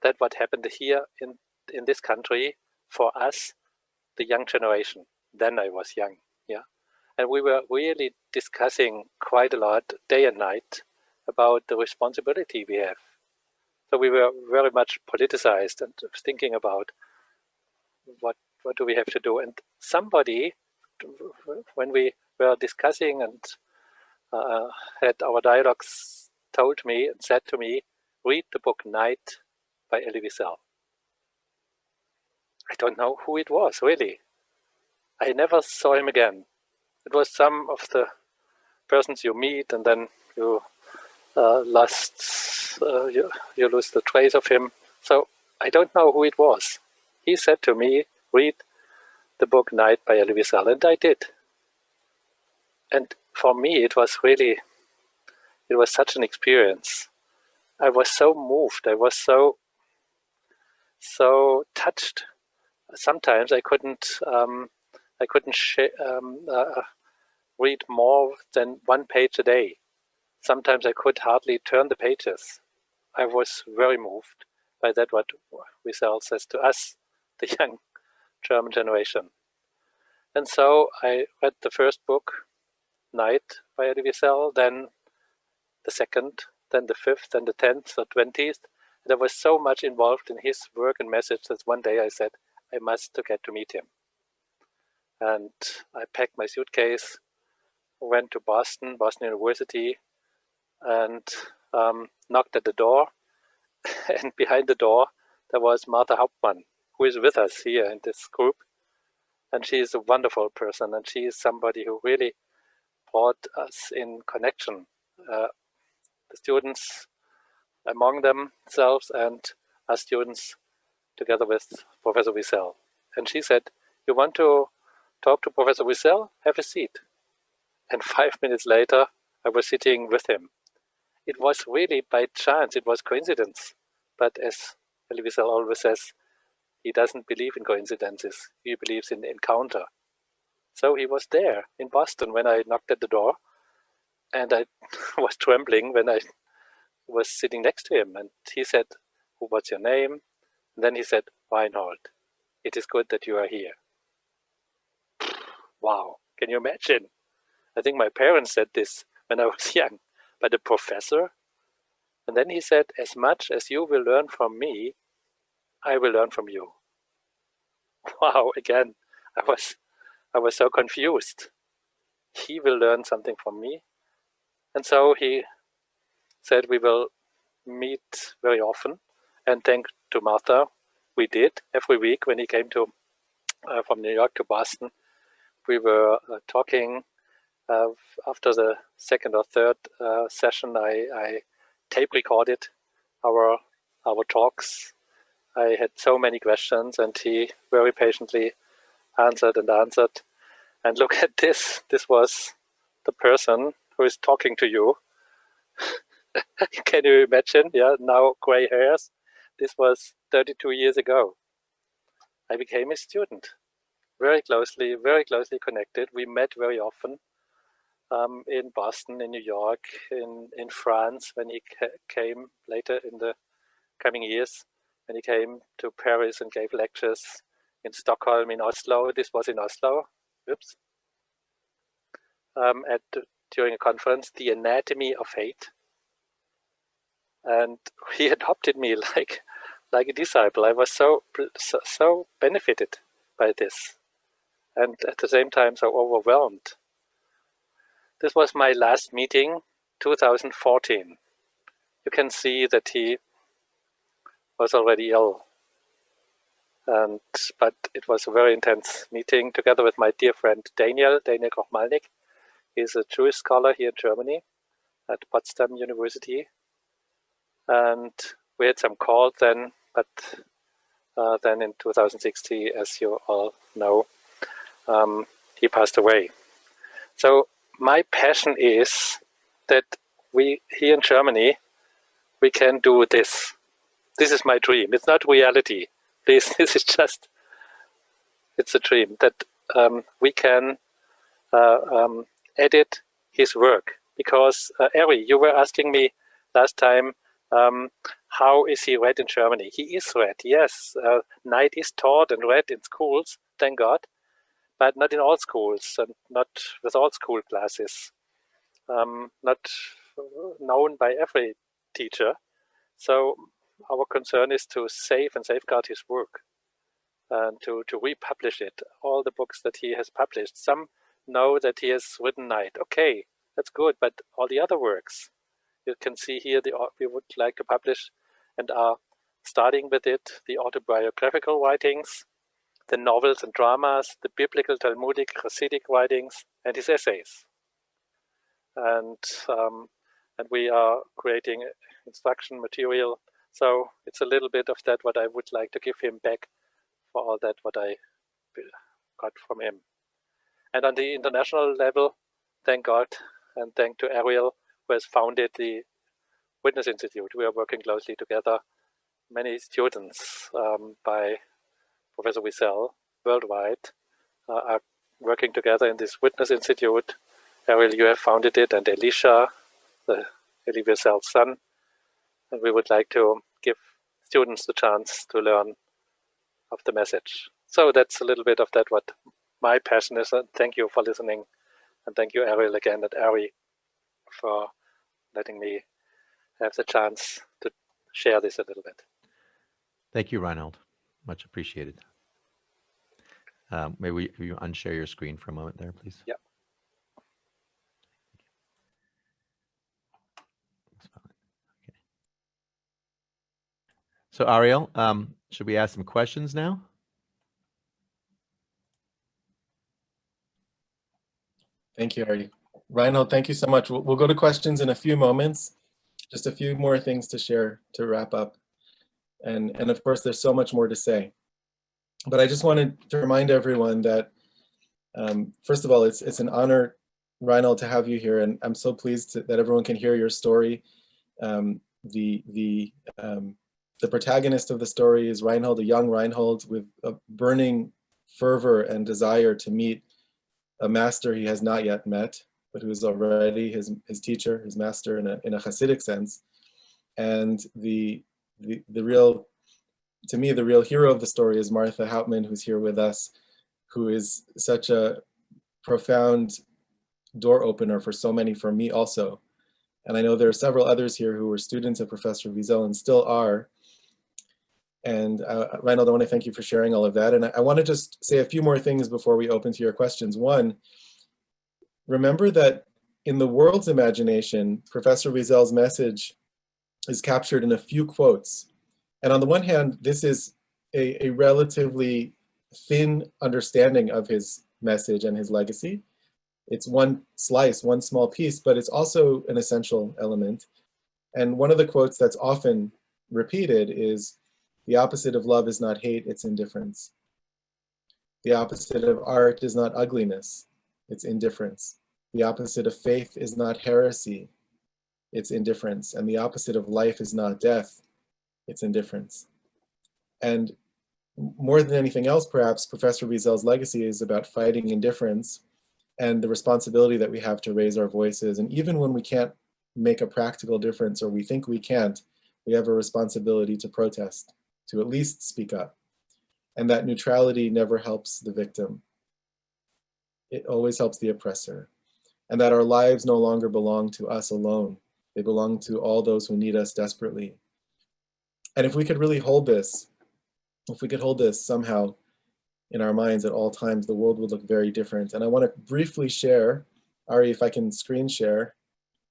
that what happened here in this country for us, the young generation. Then I was young, yeah. And we were really discussing quite a lot, day and night, about the responsibility we have. So we were very much politicized and thinking about what do we have to do. And somebody, when we were discussing and had our dialogues, told me and said to me, read the book Night by Elie Wiesel. I don't know who it was, really. I never saw him again. It was some of the persons you meet, and then you you lose the trace of him. So I don't know who it was. He said to me, read the book Night by Elie Wiesel, and I did. And for me, it was such an experience. I was so moved. I was so touched. Sometimes I couldn't read more than 1 page a day. Sometimes I could hardly turn the pages. I was very moved by that what Wiesel says to us, the young German generation. And so I read the first book, Night by Elie Wiesel, then the second, then the 5th, then the 10th or 20th. And I was so much involved in his work and message that one day I said, I must get to meet him. And I packed my suitcase, went to Boston University, and knocked at the door. And behind the door, there was Martha Hauptmann, who is with us here in this group. And she is a wonderful person, and she is somebody who really brought us in connection. The students among themselves and us students together with Professor Wiesel. And she said, you want to talk to Professor Wiesel? Have a seat. And 5 minutes later, I was sitting with him. It was really by chance, it was coincidence. But as Elie Wiesel always says, he doesn't believe in coincidences. He believes in encounter. So he was there in Boston when I knocked at the door, and I was trembling when I was sitting next to him. And he said, what's your name? And then he said, Reinhold, it is good that you are here. Wow, can you imagine? I think my parents said this when I was young, but a professor? And then he said, as much as you will learn from me, I will learn from you. Wow, again, I was so confused. He will learn something from me. And so he said we will meet very often. And thanks to Martha, we did every week when he came to from New York to Boston. We were talking. After the second or third session, I tape recorded our talks. I had so many questions, and he very patiently answered and answered. And look at this. This was the person who is talking to you. Can you imagine? Yeah, now gray hairs. This was 32 years ago. I became a student. Very closely connected. We met very often in Boston, in New York, in France, when he came later in the coming years, when he came to Paris and gave lectures in Stockholm, in Oslo. This was in Oslo. Oops. During a conference, The Anatomy of Hate. And he adopted me like a disciple. I was so benefited by this, and at the same time so overwhelmed. This was my last meeting, 2014. You can see that he was already ill, but it was a very intense meeting together with my dear friend Daniel Kochmalnik. He's a Jewish scholar here in Germany at Potsdam University. And we had some calls then, but then in 2016, as you all know, he passed away. So my passion is that we here in Germany, we can do this. This is my dream. It's not reality. This is just, it's a dream that we can edit his work. Because Elie, you were asking me last time, how is he read in Germany? He is read, yes. Knight is taught and read in schools, thank God, but not in all schools and not with all school classes. Not known by every teacher. So our concern is to save and safeguard his work and to republish it, all the books that he has published. Some know that he has written Knight. Okay, that's good, but all the other works, you can see here, we would like to publish and are starting with it, the autobiographical writings, the novels and dramas, the biblical, Talmudic, Hasidic writings, and his essays. And we are creating instruction material. So it's a little bit of that what I would like to give him back for all that what I got from him. And on the international level, thank God, and thank to Ariel, who has founded the Witness Institute. We are working closely together. Many students by Professor Wiesel worldwide are working together in this Witness Institute. Ariel, you have founded it, and Elisha, Elie Wiesel's son. And we would like to give students the chance to learn of the message. So that's a little bit of that what my passion is. And thank you for listening. And thank you, Ariel, again, and Ari, for letting me have the chance to share this a little bit. Thank you, Reinhold. Much appreciated. Maybe you unshare your screen for a moment there, please. Yeah. Okay. So Ariel, should we ask some questions now? Thank you, Ari. Reinhold, thank you so much. We'll go to questions in a few moments. Just a few more things to share to wrap up. And of course, there's so much more to say. But I just wanted to remind everyone that, first of all, it's an honor, Reinhold, to have you here. And I'm so pleased that everyone can hear your story. The protagonist of the story is Reinhold, a young Reinhold with a burning fervor and desire to meet a master he has not yet met, but who is already his teacher, his master in a Hasidic sense. And the real to me, the real hero of the story is Martha Hauptman, who's here with us, who is such a profound door opener for so many, for me also. And I know there are several others here who were students of Professor Wiesel and still are. And Reinhold, I want to thank you for sharing all of that. And I want to just say a few more things before we open to your questions. One, remember that in the world's imagination, Professor Wiesel's message is captured in a few quotes. And on the one hand, this is a relatively thin understanding of his message and his legacy. It's one slice, one small piece, but it's also an essential element. And one of the quotes that's often repeated is, "The opposite of love is not hate, it's indifference. The opposite of art is not ugliness, it's indifference. The opposite of faith is not heresy, it's indifference. And the opposite of life is not death, it's indifference." And more than anything else, perhaps, Professor Wiesel's legacy is about fighting indifference and the responsibility that we have to raise our voices. And even when we can't make a practical difference, or we think we can't, we have a responsibility to protest, to at least speak up. And that neutrality never helps the victim. It always helps the oppressor. And that our lives no longer belong to us alone. They belong to all those who need us desperately. And if we could really hold this, if we could hold this somehow in our minds at all times, the world would look very different. And I want to briefly share, Ari, if I can screen share,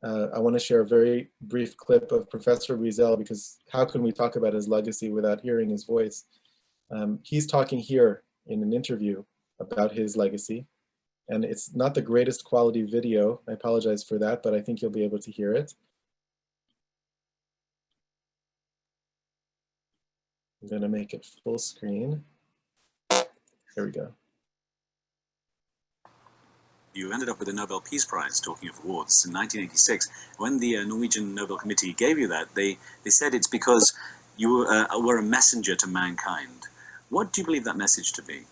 I want to share a very brief clip of Professor Wiesel, because how can we talk about his legacy without hearing his voice? He's talking here in an interview about his legacy, and it's not the greatest quality video. I apologize for that, but I think you'll be able to hear it. I'm going to make it full screen. Here we go. You ended up with the Nobel Peace Prize, talking of awards, in 1986. When the Norwegian Nobel Committee gave you that, they said it's because you were a messenger to mankind. What do you believe that message to be?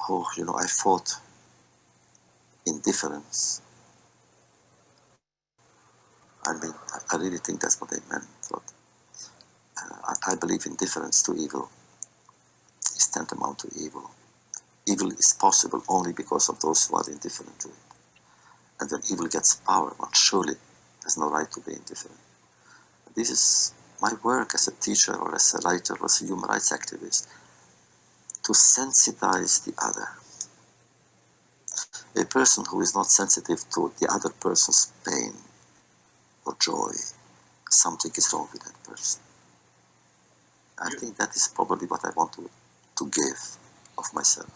Oh, you know, I fought indifference. I mean, I really think that's what they meant. But, I believe indifference to evil is tantamount to evil. Evil is possible only because of those who are indifferent to it. And when evil gets power, one surely has no right to be indifferent. This is my work as a teacher or as a writer or as a human rights activist, to sensitize the other. A person who is not sensitive to the other person's pain or joy, something is wrong with that person. I think that is probably what I want to give of myself.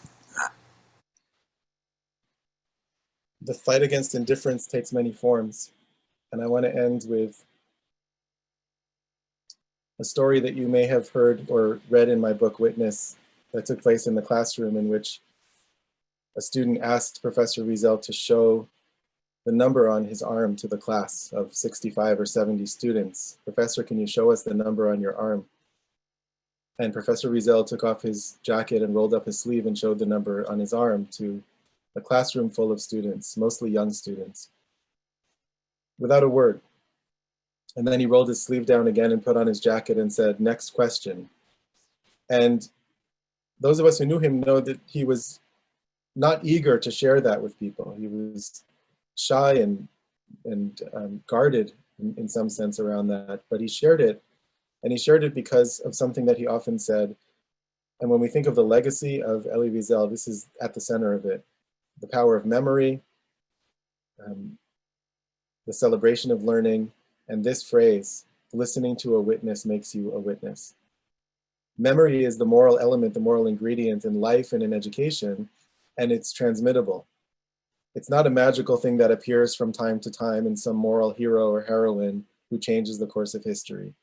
The fight against indifference takes many forms. And I want to end with a story that you may have heard or read in my book, Witness, that took place in the classroom, in which a student asked Professor Wiesel to show the number on his arm to the class of 65 or 70 students. "Professor, can you show us the number on your arm?" And Professor Wiesel took off his jacket and rolled up his sleeve and showed the number on his arm to a classroom full of students, mostly young students, without a word. And then he rolled his sleeve down again and put on his jacket and said, "Next question." And those of us who knew him know that he was not eager to share that with people. He was shy and guarded in some sense around that, but he shared it. And he shared it because of something that he often said. And when we think of the legacy of Elie Wiesel, this is at the center of it: the power of memory, the celebration of learning, and this phrase, "listening to a witness makes you a witness." Memory is the moral element, the moral ingredient in life and in education, and it's transmittable. It's not a magical thing that appears from time to time in some moral hero or heroine who changes the course of history.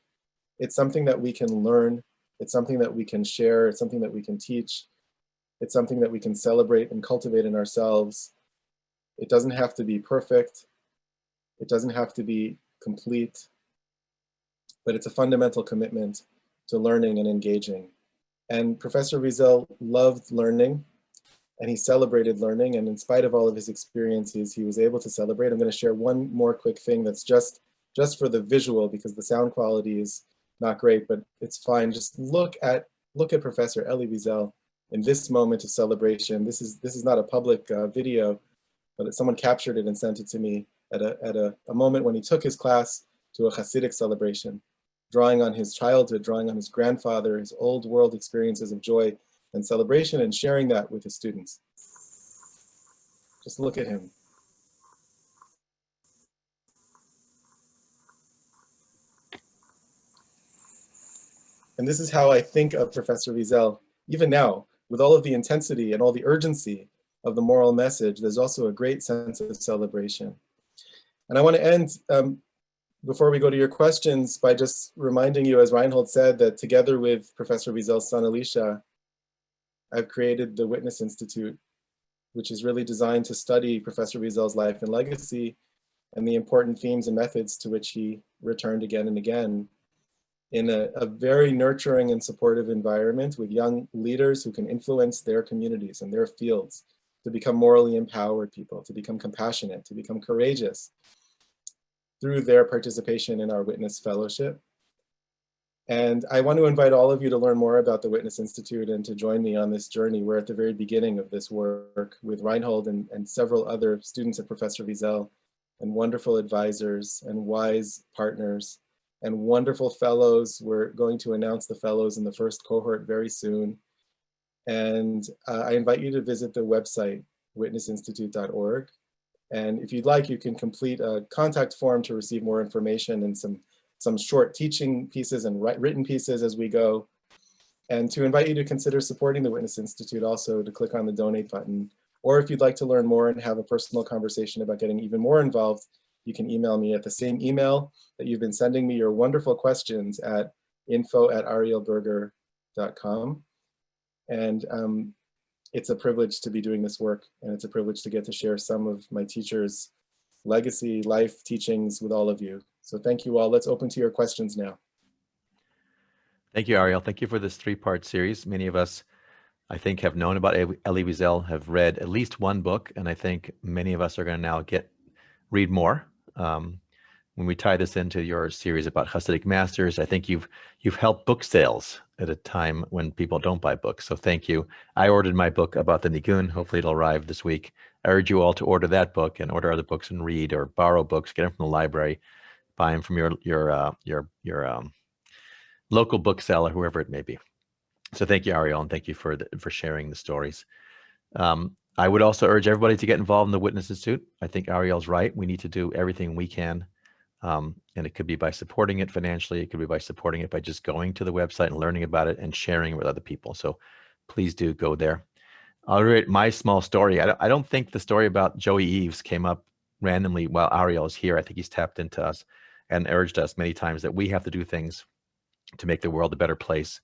It's something that we can learn. It's something that we can share. It's something that we can teach. It's something that we can celebrate and cultivate in ourselves. It doesn't have to be perfect. It doesn't have to be complete, but it's a fundamental commitment to learning and engaging. And Professor Wiesel loved learning, and he celebrated learning, and in spite of all of his experiences, he was able to celebrate. I'm going to share one more quick thing that's just for the visual, because the sound quality is not great, but it's fine. Just look at Professor Elie Wiesel in this moment of celebration. This is not a public video, but someone captured it and sent it to me at a moment when he took his class to a Hasidic celebration, drawing on his childhood, drawing on his grandfather, his old world experiences of joy and celebration, and sharing that with his students. Just look at him. And this is how I think of Professor Wiesel, even now, with all of the intensity and all the urgency of the moral message. There's also a great sense of celebration. And I want to end, before we go to your questions, by just reminding you, as Reinhold said, that together with Professor Wiesel's son, Elisha, I've created the Witness Institute, which is really designed to study Professor Wiesel's life and legacy and the important themes and methods to which he returned again and again, in a very nurturing and supportive environment with young leaders who can influence their communities and their fields to become morally empowered people, to become compassionate, to become courageous through their participation in our Witness Fellowship. And I want to invite all of you to learn more about the Witness Institute and to join me on this journey. We're at the very beginning of this work with Reinhold and several other students of Professor Wiesel, and wonderful advisors and wise partners and wonderful fellows. We're going to announce the fellows in the first cohort very soon. And I invite you to visit the website, witnessinstitute.org. And if you'd like, you can complete a contact form to receive more information and some short teaching pieces and written pieces as we go. And to invite you to consider supporting the Witness Institute, also to click on the donate button. Or if you'd like to learn more and have a personal conversation about getting even more involved, you can email me at the same email that you've been sending me your wonderful questions at info@arielburger.com. And it's a privilege to be doing this work, and it's a privilege to get to share some of my teacher's legacy, life teachings with all of you. So thank you all. Let's open to your questions now. Thank you, Ariel. Thank you for this three-part series. Many of us, I think, have known about Elie Wiesel, have read at least one book, and I think many of us are going to now read more. When we tie this into your series about Hasidic masters, I think you've helped book sales at a time when people don't buy books. So thank you. I ordered my book about the Nigun. Hopefully it'll arrive this week. I urge you all to order that book and order other books and read, or borrow books, get them from the library, buy them from your local bookseller, whoever it may be. So thank you, Ariel, and thank you for sharing the stories. I would also urge everybody to get involved in the Witness Institute. I think Ariel's right. We need to do everything we can. And it could be by supporting it financially. It could be by supporting it by just going to the website and learning about it and sharing it with other people. So please do go there. I'll read my small story. I don't think the story about Joey Eves came up randomly while Ariel is here. I think he's tapped into us and urged us many times that we have to do things to make the world a better place.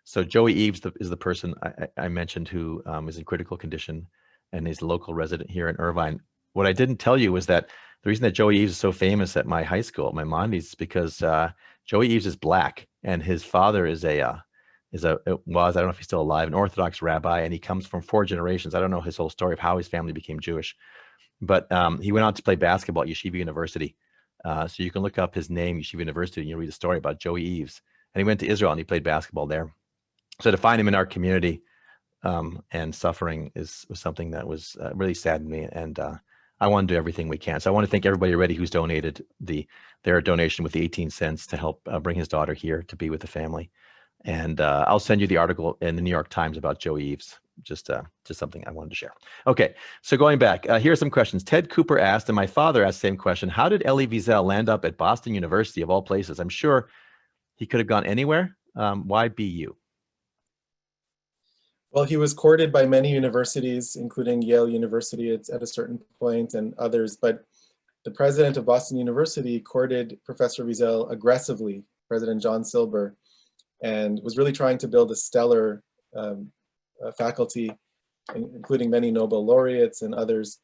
So Joey Eves is the person I mentioned who is in critical condition and is a local resident here in Irvine. What I didn't tell you was that the reason that Joey Eves is so famous at my high school, at Maimonides, is because Joey Eves is Black, and his father was, I don't know if he's still alive, an Orthodox rabbi, and he comes from 4 generations. I don't know his whole story of how his family became Jewish, but he went on to play basketball at Yeshiva University. So you can look up his name, Yeshiva University, and you'll read a story about Joey Eves. And he went to Israel and he played basketball there. So to find him in our community and suffering was something that was really saddened me. And I want to do everything we can. So I want to thank everybody already who's donated their donation with the 18 cents to help bring his daughter here to be with the family. And I'll send you the article in the New York Times about Joey Eves. Just something I wanted to share. Okay, so going back, here are some questions. Ted Cooper asked, and my father asked the same question, how did Elie Wiesel land up at Boston University of all places? I'm sure he could have gone anywhere. Why BU? Well, he was courted by many universities, including Yale University at a certain point and others, but the president of Boston University courted Professor Wiesel aggressively, President John Silber, and was really trying to build a stellar faculty, including many Nobel laureates and others.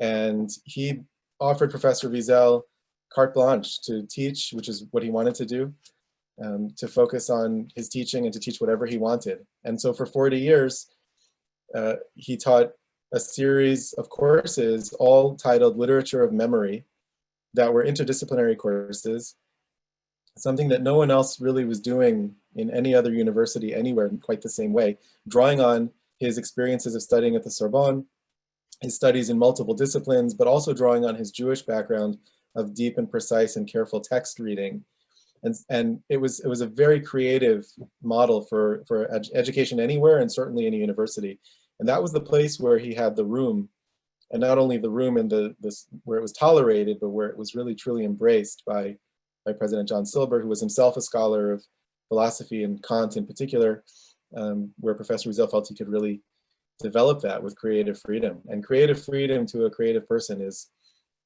And he offered Professor Wiesel carte blanche to teach, which is what he wanted to do, to focus on his teaching and to teach whatever he wanted. And so for 40 years, he taught a series of courses, all titled Literature of Memory, that were interdisciplinary courses. something that no one else really was doing in any other university anywhere in quite the same way, drawing on his experiences of studying at the Sorbonne, his studies in multiple disciplines, but also drawing on his Jewish background of deep and precise and careful text reading. And it was a very creative model for education anywhere, and certainly in a university. And that was the place where he had the room, and not only the room and where it was tolerated, but where it was really truly embraced by President John Silber, who was himself a scholar of philosophy and Kant in particular, where Professor Wiesel felt he could really develop that with creative freedom. And creative freedom to a creative person is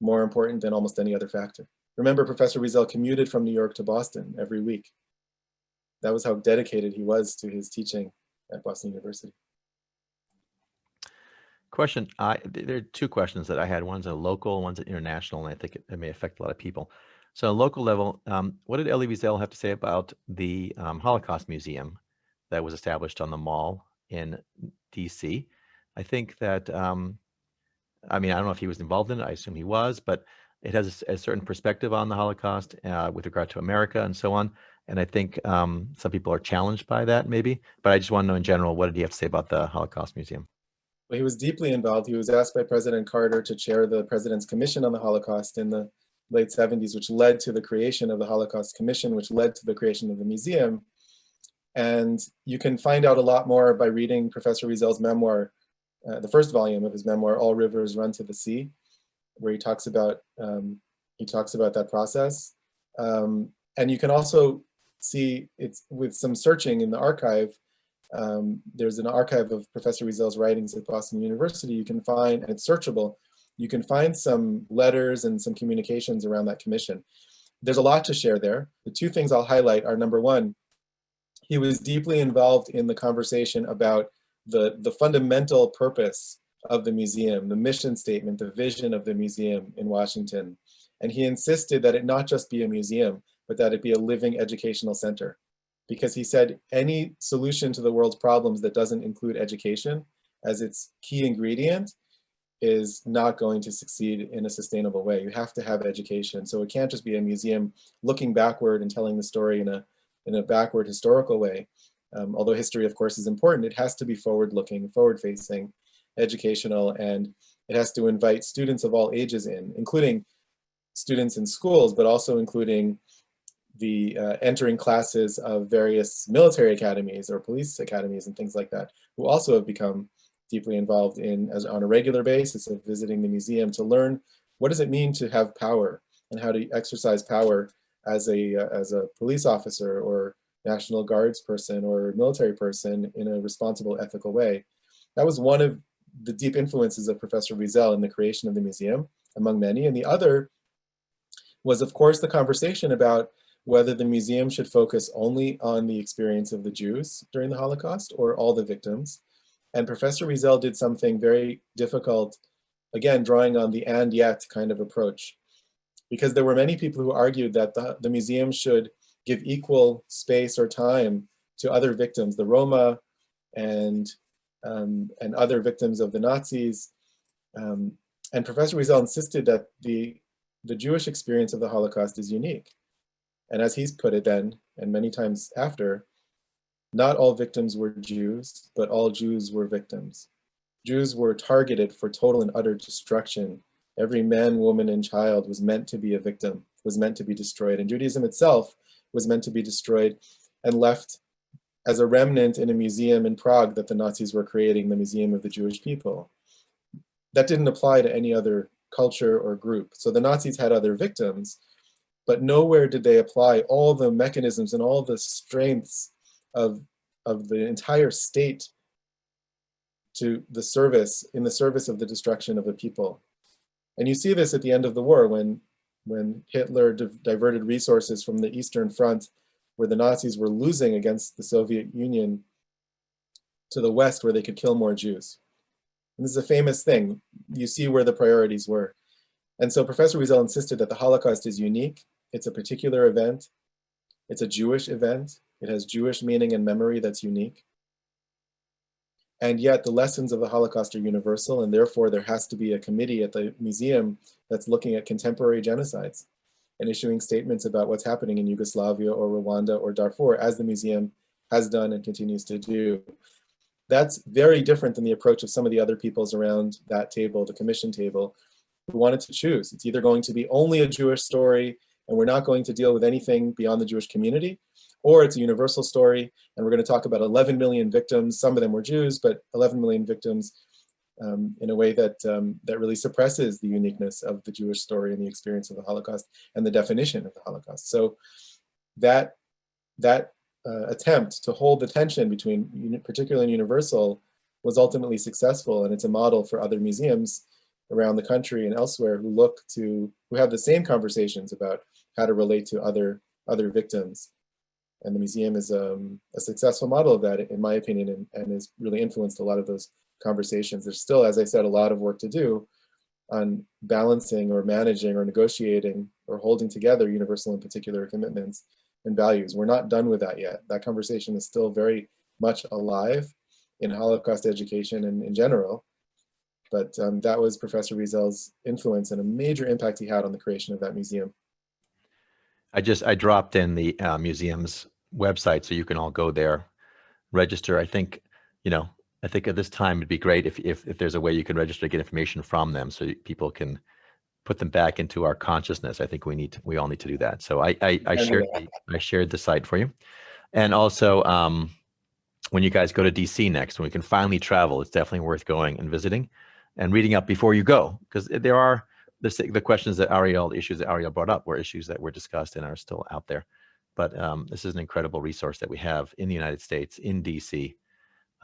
more important than almost any other factor. Remember, Professor Wiesel commuted from New York to Boston every week. That was how dedicated he was to his teaching at Boston University. Question, there are two questions that I had. One's a local, one's an international, and I think it may affect a lot of people. So on a local level, what did Elie Wiesel have to say about the Holocaust Museum that was established on the Mall in DC? I think that, I mean, I don't know if he was involved in it. I assume he was, but it has a certain perspective on the Holocaust with regard to America and so on. And I think some people are challenged by that maybe, but I just want to know in general, what did he have to say about the Holocaust Museum? Well, he was deeply involved. He was asked by President Carter to chair the President's Commission on the Holocaust in the late 70s, which led to the creation of the Holocaust Commission, which led to the creation of the museum. And you can find out a lot more by reading Professor Wiesel's memoir, the first volume of his memoir, All Rivers Run to the Sea, where he talks about that process. And you can also see it's with some searching in the archive. There's an archive of Professor Wiesel's writings at Boston University. You can find, and it's searchable, you can find some letters and some communications around that commission. There's a lot to share there. The two things I'll highlight are, number one, he was deeply involved in the conversation about the fundamental purpose of the museum, the mission statement, the vision of the museum in Washington. And he insisted that it not just be a museum, but that it be a living educational center. Because he said any solution to the world's problems that doesn't include education as its key ingredient is not going to succeed in a sustainable way. You have to have education. So it can't just be a museum looking backward and telling the story in a backward historical way. Although history, of course, is important, it has to be forward-looking, forward-facing, educational, and it has to invite students of all ages in, including students in schools, but also including the entering classes of various military academies or police academies and things like that, who also have become deeply involved on a regular basis of visiting the museum to learn what does it mean to have power and how to exercise power as a police officer or National Guards person or military person in a responsible, ethical way. That was one of the deep influences of Professor Wiesel in the creation of the museum, among many. And the other was, of course, the conversation about whether the museum should focus only on the experience of the Jews during the Holocaust or all the victims. And Professor Wiesel did something very difficult, again, drawing on the and yet kind of approach, because there were many people who argued that the museum should give equal space or time to other victims, the Roma and other victims of the Nazis. And Professor Wiesel insisted that the Jewish experience of the Holocaust is unique. And as he's put it then, and many times after, not all victims were Jews, but all Jews were victims. Jews were targeted for total and utter destruction. Every man, woman, and child was meant to be a victim, was meant to be destroyed. And Judaism itself was meant to be destroyed and left as a remnant in a museum in Prague that the Nazis were creating, the Museum of the Jewish People. That didn't apply to any other culture or group. So the Nazis had other victims, but nowhere did they apply all the mechanisms and all the strengths of the entire state to the service, in the service of the destruction of a people. And you see this at the end of the war when Hitler diverted resources from the Eastern Front, where the Nazis were losing against the Soviet Union, to the West, where they could kill more Jews. And this is a famous thing. You see where the priorities were. And so Professor Wiesel insisted that the Holocaust is unique. It's a particular event. It's a Jewish event. It has Jewish meaning and memory that's unique. And yet the lessons of the Holocaust are universal, and therefore there has to be a committee at the museum that's looking at contemporary genocides. and issuing statements about what's happening in Yugoslavia or Rwanda or Darfur, as the museum has done and continues to do. That's very different than the approach of some of the other peoples around that table, the commission table, who wanted to choose. It's either going to be only a Jewish story and we're not going to deal with anything beyond the Jewish community, or it's a universal story and we're going to talk about 11 million victims. Some of them were Jews, but 11 million victims in a way that that really suppresses the uniqueness of the Jewish story and the experience of the Holocaust and the definition of the Holocaust. So that attempt to hold the tension between particular and universal was ultimately successful, and it's a model for other museums around the country and elsewhere who have the same conversations about how to relate to other victims. And the museum is a successful model of that, in my opinion, and has really influenced a lot of those conversations. There's still, as I said, a lot of work to do on balancing or managing or negotiating or holding together universal and particular commitments and values. We're not done with that yet. That conversation is still very much alive in Holocaust education and in general. But that was Professor Wiesel's influence and a major impact he had on the creation of that museum. I dropped in the museum's website so you can all go there, register. I think at this time it'd be great if there's a way you can register to get information from them so people can put them back into our consciousness. I think we all need to do that. So I shared the site for you. And also when you guys go to DC next, when we can finally travel, it's definitely worth going and visiting and reading up before you go, because there are the questions that the issues that Ariel brought up were issues that were discussed and are still out there. But this is an incredible resource that we have in the United States, in DC.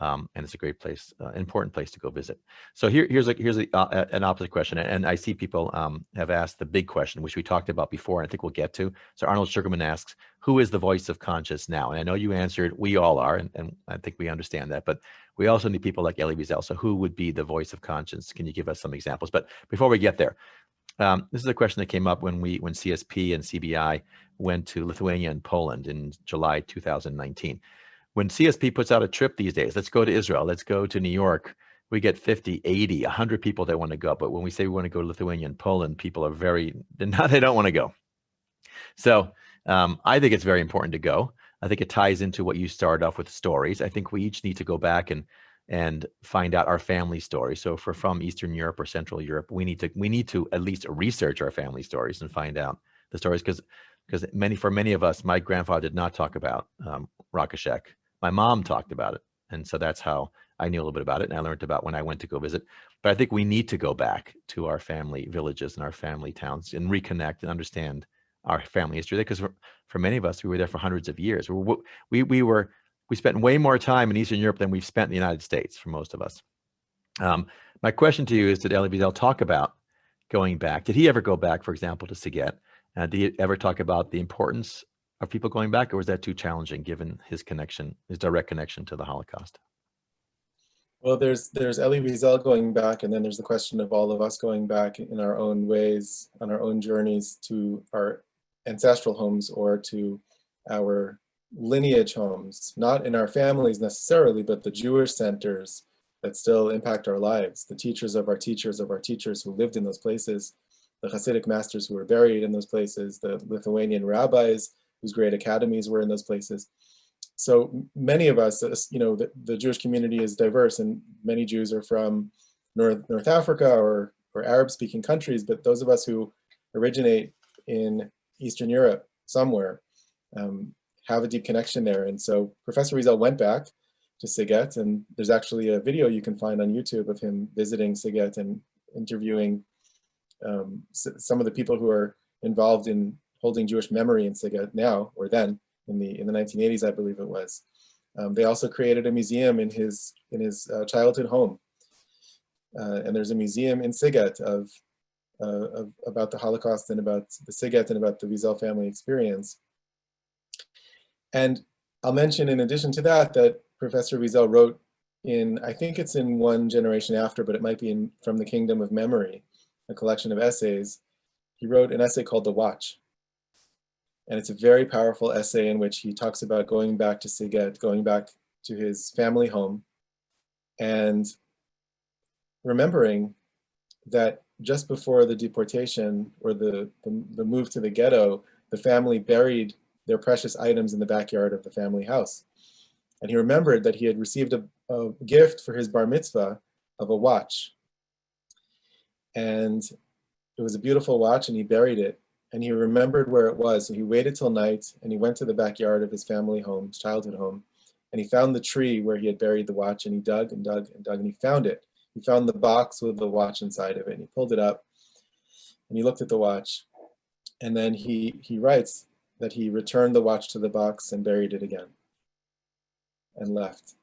And it's a great place, important place to go visit. So here's an opposite question, and I see people have asked the big question, which we talked about before, and I think we'll get to. So Arnold Sugarman asks, who is the voice of conscience now? And I know you answered, we all are, and I think we understand that, but we also need people like Elie Wiesel. So who would be the voice of conscience? Can you give us some examples? But before we get there, this is a question that came up when CSP and CBI went to Lithuania and Poland in July 2019. When CSP puts out a trip these days, let's go to Israel, let's go to New York, we get 50, 80, 100 people that want to go. But when we say we want to go to Lithuania and Poland, people are they don't want to go. So I think it's very important to go. I think it ties into what you started off with, stories. I think we each need to go back and find out our family stories. So if we're from Eastern Europe or Central Europe, we need to at least research our family stories and find out the stories, because for many of us, my grandfather did not talk about Rakashek. My mom talked about it. And so that's how I knew a little bit about it. And I learned about when I went to go visit. But I think we need to go back to our family villages and our family towns and reconnect and understand our family history there. Because for many of us, we were there for hundreds of years. We spent way more time in Eastern Europe than we've spent in the United States, for most of us. My question to you is, did Elie Wiesel talk about going back? Did he ever go back, for example, to Siget? Did he ever talk about the importance of people going back, or was that too challenging given his direct connection to the Holocaust? Well, there's Elie Wiesel going back, and then there's the question of all of us going back in our own ways, on our own journeys to our ancestral homes or to our lineage homes, not in our families necessarily, but the Jewish centers that still impact our lives, the teachers of our teachers who lived in those places, the Hasidic masters who were buried in those places, the Lithuanian rabbis whose great academies were in those places. So many of us, the Jewish community is diverse, and many Jews are from North Africa or Arab-speaking countries, but those of us who originate in Eastern Europe somewhere have a deep connection there. And so Professor Wiesel went back to Siget, and there's actually a video you can find on YouTube of him visiting Siget and interviewing some of the people who are involved in holding Jewish memory in Siget now, or then, in the 1980s, I believe it was. They also created a museum in his childhood home, and there's a museum in Siget about the Holocaust and about the Siget and about the Wiesel family experience. And I'll mention, in addition to that Professor Wiesel wrote I think it's in One Generation After, but it might be in From the Kingdom of Memory, a collection of essays. He wrote an essay called The Watch. And it's a very powerful essay in which he talks about going back to Siget, going back to his family home, and remembering that just before the deportation or the move to the ghetto, the family buried their precious items in the backyard of the family house. And he remembered that he had received a gift for his bar mitzvah of a watch. And it was a beautiful watch, and he buried it. And he remembered where it was. So he waited till night, and he went to the backyard of his family home, his childhood home, and he found the tree where he had buried the watch, and he dug and dug and dug, and he found it. He found the box with the watch inside of it, and he pulled it up, and he looked at the watch. And then he writes that he returned the watch to the box and buried it again and left.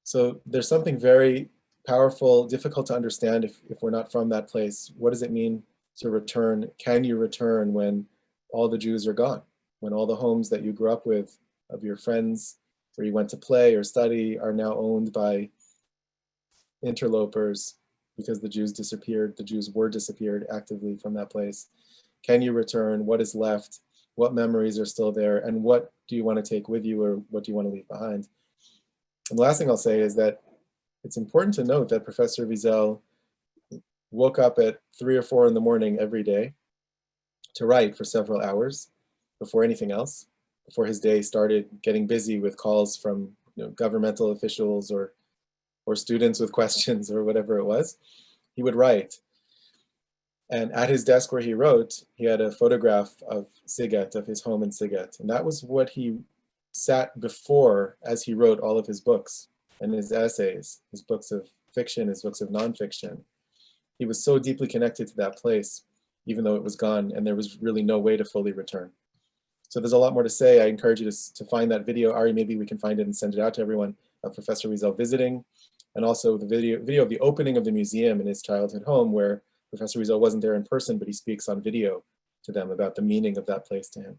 So there's something very powerful, difficult to understand if we're not from that place. What does it mean to return? Can you return when all the Jews are gone? When all the homes that you grew up with, of your friends, where you went to play or study, are now owned by interlopers because the Jews disappeared, the Jews were disappeared actively from that place. Can you return? What is left? What memories are still there? And what do you want to take with you, or what do you want to leave behind? And the last thing I'll say is that it's important to note that Professor Wiesel woke up at 3 or 4 in the morning every day to write for several hours before anything else, before his day started getting busy with calls from governmental officials or students with questions or whatever it was. He would write. And at his desk where he wrote, he had a photograph of Siget, of his home in Siget. And that was what he sat before as he wrote all of his books and his essays, his books of fiction, his books of nonfiction. He was so deeply connected to that place, even though it was gone, and there was really no way to fully return. So there's a lot more to say. I encourage you to find that video. Ari, maybe we can find it and send it out to everyone, of Professor Wiesel visiting, and also the video of the opening of the museum in his childhood home, where Professor Wiesel wasn't there in person, but he speaks on video to them about the meaning of that place to him.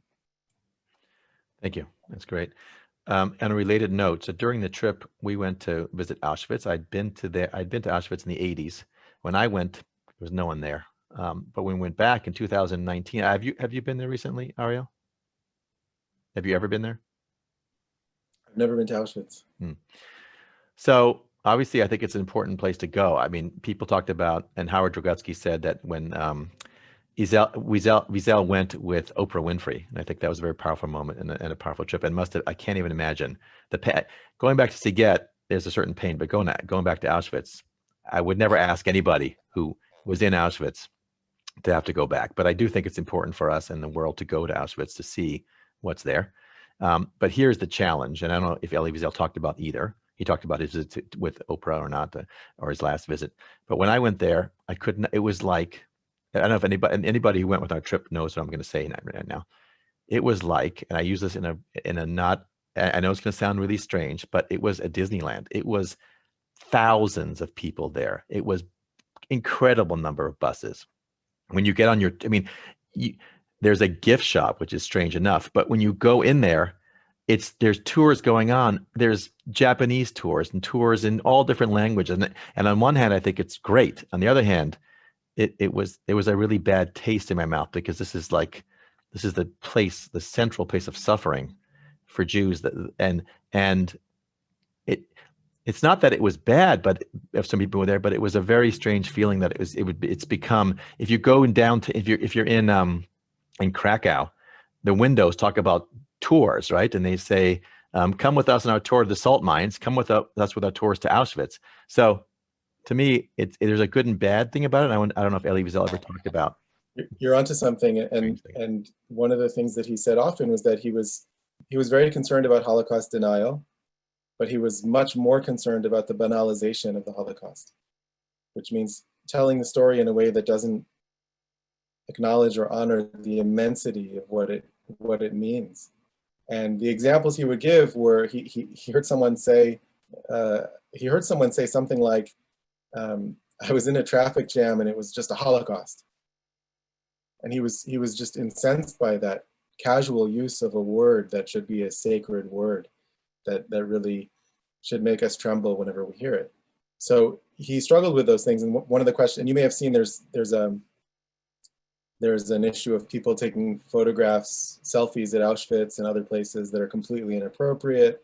Thank you. That's great. And a related note, so during the trip, we went to visit Auschwitz. I'd been to Auschwitz in the 80s. When I went, there was no one there. But when we went back in 2019, have you been there recently, Ariel? Have you ever been there? I've never been to Auschwitz. So obviously, I think it's an important place to go. I mean, people talked about, and Howard Drogotsky said that when Wiesel went with Oprah Winfrey, and I think that was a very powerful moment and a powerful trip. And I can't even imagine going back to Siget. There's a certain pain, but going back to Auschwitz, I would never ask anybody who was in Auschwitz to have to go back. But I do think it's important for us in the world to go to Auschwitz to see what's there. But here's the challenge, and I don't know if Elie Wiesel talked about either. He talked about his visit with Oprah or not, or his last visit. But when I went there, I couldn't. It was like, I don't know if anybody who went with our trip knows what I'm going to say right now. It was like, and I use this in a not. I know it's going to sound really strange, but it was a Disneyland. It was thousands of people there. It was incredible number of buses. When you get on there's a gift shop, which is strange enough, but when you go in there, there's tours going on. There's Japanese tours and tours in all different languages. And on one hand, I think it's great. On the other hand, it was a really bad taste in my mouth, because this is the place, the central place of suffering for Jews. It's not that it was bad, but if some people were there, but it was a very strange feeling that it's become, if you go down to, if you're in Krakow, the windows talk about tours, right? And they say, come with us on our tour of the salt mines, come with us with our tours to Auschwitz. So to me, there's a good and bad thing about it. I don't know if Elie Wiesel ever talked about. You're onto something. And one of the things that he said often was that he was very concerned about Holocaust denial, but he was much more concerned about the banalization of the Holocaust, which means telling the story in a way that doesn't acknowledge or honor the immensity of what it means. And the examples he would give were, he heard someone say something like, I was in a traffic jam and it was just a Holocaust. And he was just incensed by that casual use of a word that should be a sacred word, that really should make us tremble whenever we hear it. So he struggled with those things. And one of the questions, and you may have seen, there's an issue of people taking photographs, selfies at Auschwitz and other places that are completely inappropriate,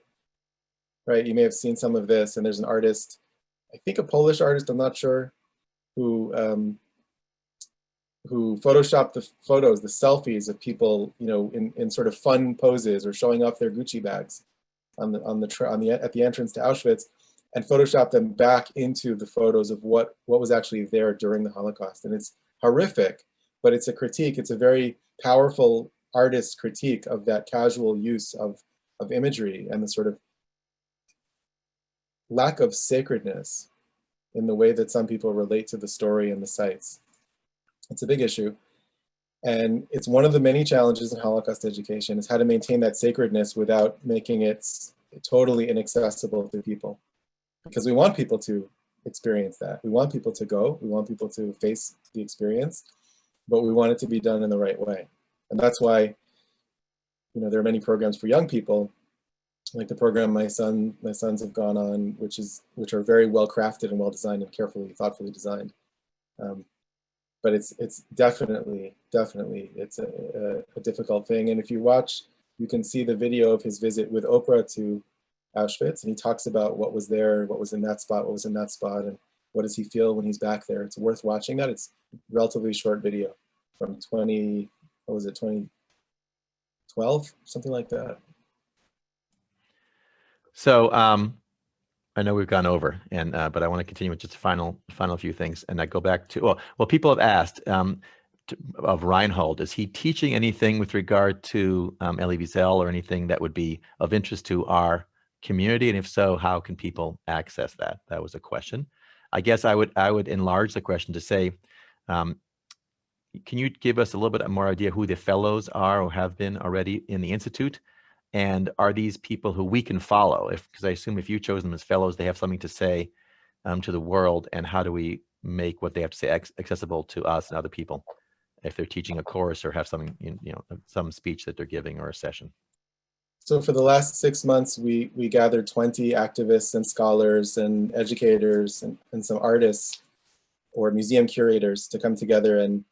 right? You may have seen some of this, and there's an artist, I think a Polish artist, I'm not sure, who photoshopped the photos, the selfies of people, you know, in sort of fun poses or showing off their Gucci bags at the entrance to Auschwitz, and photoshopped them back into the photos of what was actually there during the Holocaust. And it's horrific, but it's a critique. It's a very powerful artist critique of that casual use of imagery and the sort of lack of sacredness in the way that some people relate to the story and the sites. It's a big issue. And it's one of the many challenges in Holocaust education, is how to maintain that sacredness without making it totally inaccessible to people. Because we want people to experience that. We want people to go, we want people to face the experience, but we want it to be done in the right way. And that's why, you know, there are many programs for young people, like the program my sons have gone on, which are very well crafted and well designed and carefully, thoughtfully designed. But it's definitely it's a difficult thing. And if you watch, you can see the video of his visit with Oprah to Auschwitz, and he talks about what was there, what was in that spot, what was in that spot, and what does he feel when he's back there. It's worth watching that. It's a relatively short video from 2012, something like that. So I know we've gone over, and but I want to continue with just a final few things, and I go back to well, people have asked of Reinhold, is he teaching anything with regard to Elie Wiesel or anything that would be of interest to our community, and if so, how can people access that? That was a question. I guess I would enlarge the question to say, can you give us a little bit more idea who the fellows are or have been already in the Institute? And are these people who we can follow? Because I assume if you chose them as fellows, they have something to say to the world. And how do we make what they have to say accessible to us and other people if they're teaching a course or have something, you know, some speech that they're giving or a session? So for the last 6 months, we gathered 20 activists and scholars and educators and some artists or museum curators to come together and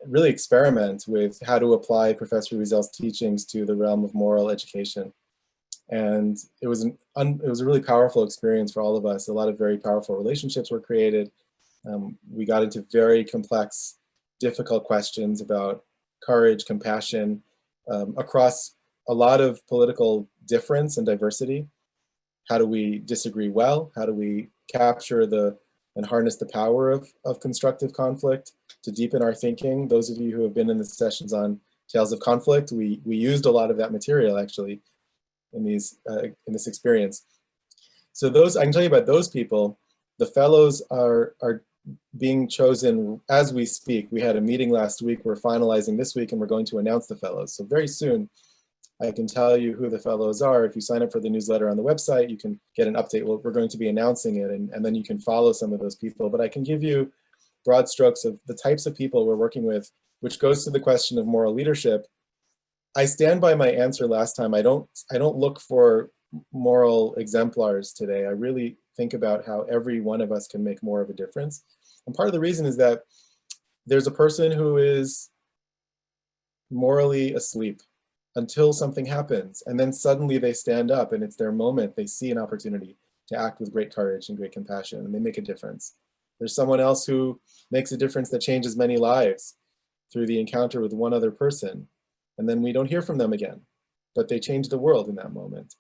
really experiment with how to apply Professor Wiesel's teachings to the realm of moral education. And it was a really powerful experience for all of us. A lot of very powerful relationships were created. We got into very complex, difficult questions about courage, compassion, across a lot of political difference and diversity. How do we disagree well? How do we capture and harness the power of constructive conflict to deepen our thinking? Those of you who have been in the sessions on Tales of Conflict, we used a lot of that material actually in this experience. So I can tell you about those people. The fellows are being chosen as we speak. We had a meeting last week, we're finalizing this week, and we're going to announce the fellows. So very soon, I can tell you who the fellows are. If you sign up for the newsletter on the website, you can get an update. Well, we're going to be announcing it, and then you can follow some of those people. But I can give you broad strokes of the types of people we're working with, which goes to the question of moral leadership. I stand by my answer last time. I don't look for moral exemplars today. I really think about how every one of us can make more of a difference. And part of the reason is that there's a person who is morally asleep until something happens, and then suddenly they stand up and it's their moment. They see an opportunity to act with great courage and great compassion, and they make a difference. There's someone else who makes a difference that changes many lives through the encounter with one other person, and then we don't hear from them again, but they change the world in that moment.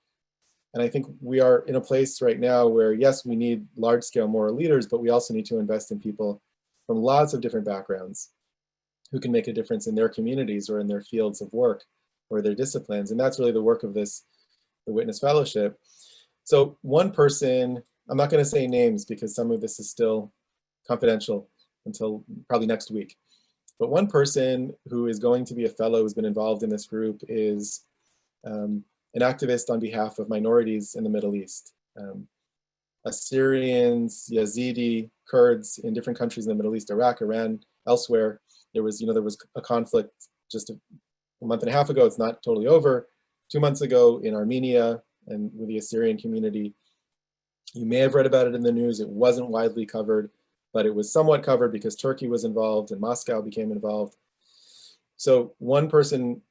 And I think we are in a place right now where, yes, we need large-scale moral leaders, but we also need to invest in people from lots of different backgrounds who can make a difference in their communities or in their fields of work or their disciplines. And that's really the work of the Witness Fellowship. So one person, I'm not going to say names because some of this is still confidential until probably next week. But one person who is going to be a fellow who's been involved in this group is an activist on behalf of minorities in the Middle East. Assyrians, Yazidi, Kurds in different countries in the Middle East, Iraq, Iran, elsewhere. There was a conflict just a month and a half ago. It's not totally over. 2 months ago in Armenia and with the Assyrian community. You may have read about it in the news. It wasn't widely covered, but it was somewhat covered because Turkey was involved and Moscow became involved. So one person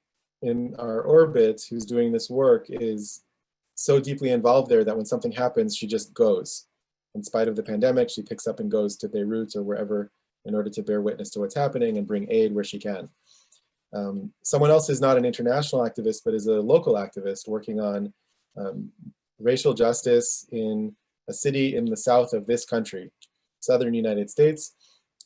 in our orbit who's doing this work is so deeply involved there that when something happens, she just goes. in spite of the pandemic, she picks up and goes to Beirut or wherever in order to bear witness to what's happening and bring aid where she can. Someone else is not an international activist, but is a local activist working on racial justice in a city in the south of this country, southern United States,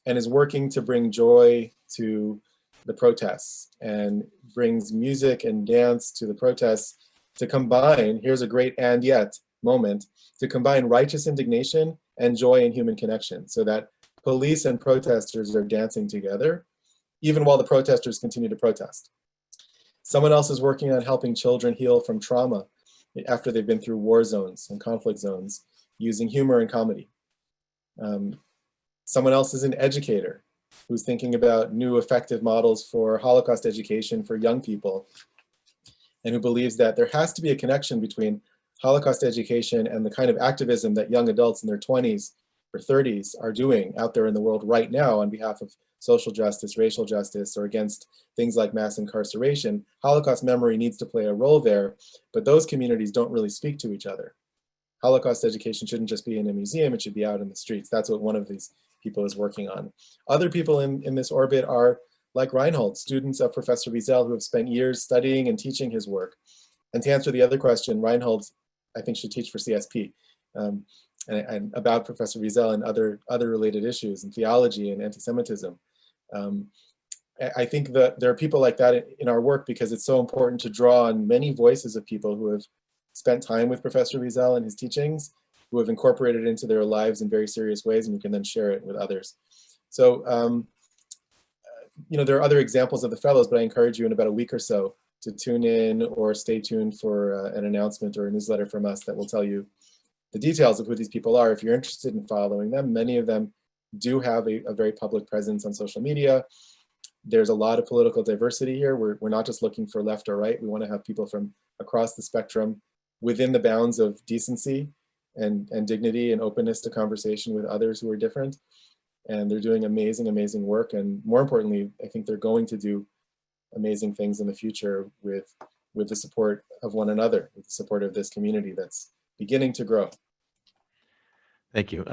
and is working to bring joy to the protests and brings music and dance to the protests to combine, here's a great and yet moment, to combine righteous indignation and joy and human connection so that police and protesters are dancing together, even while the protesters continue to protest. Someone else is working on helping children heal from trauma after they've been through war zones and conflict zones using humor and comedy. Someone else is an educator who's thinking about new effective models for Holocaust education for young people, and who believes that there has to be a connection between Holocaust education and the kind of activism that young adults in their 20s or 30s are doing out there in the world right now on behalf of social justice, racial justice, or against things like mass incarceration. Holocaust memory needs to play a role there, but those communities don't really speak to each other. Holocaust education shouldn't just be in a museum, it should be out in the streets. That's what one of these people is working on. Other people in this orbit are like Reinhold, students of Professor Wiesel who have spent years studying and teaching his work. And to answer the other question, Reinhold, I think, should teach for CSP and about Professor Wiesel and other related issues in theology and anti-Semitism. I think that there are people like that in our work because it's so important to draw on many voices of people who have spent time with Professor Wiesel and his teachings, who have incorporated it into their lives in very serious ways, and who can then share it with others. So, you know, there are other examples of the fellows, but I encourage you in about a week or so to tune in or stay tuned for an announcement or a newsletter from us that will tell you the details of who these people are. If you're interested in following them, many of them do have a very public presence on social media. There's a lot of political diversity here. We're not just looking for left or right. We want to have people from across the spectrum within the bounds of decency and dignity and openness to conversation with others who are different. And they're doing amazing, amazing work. And more importantly, I think they're going to do amazing things in the future with the support of one another, with the support of this community that's beginning to grow. Thank you.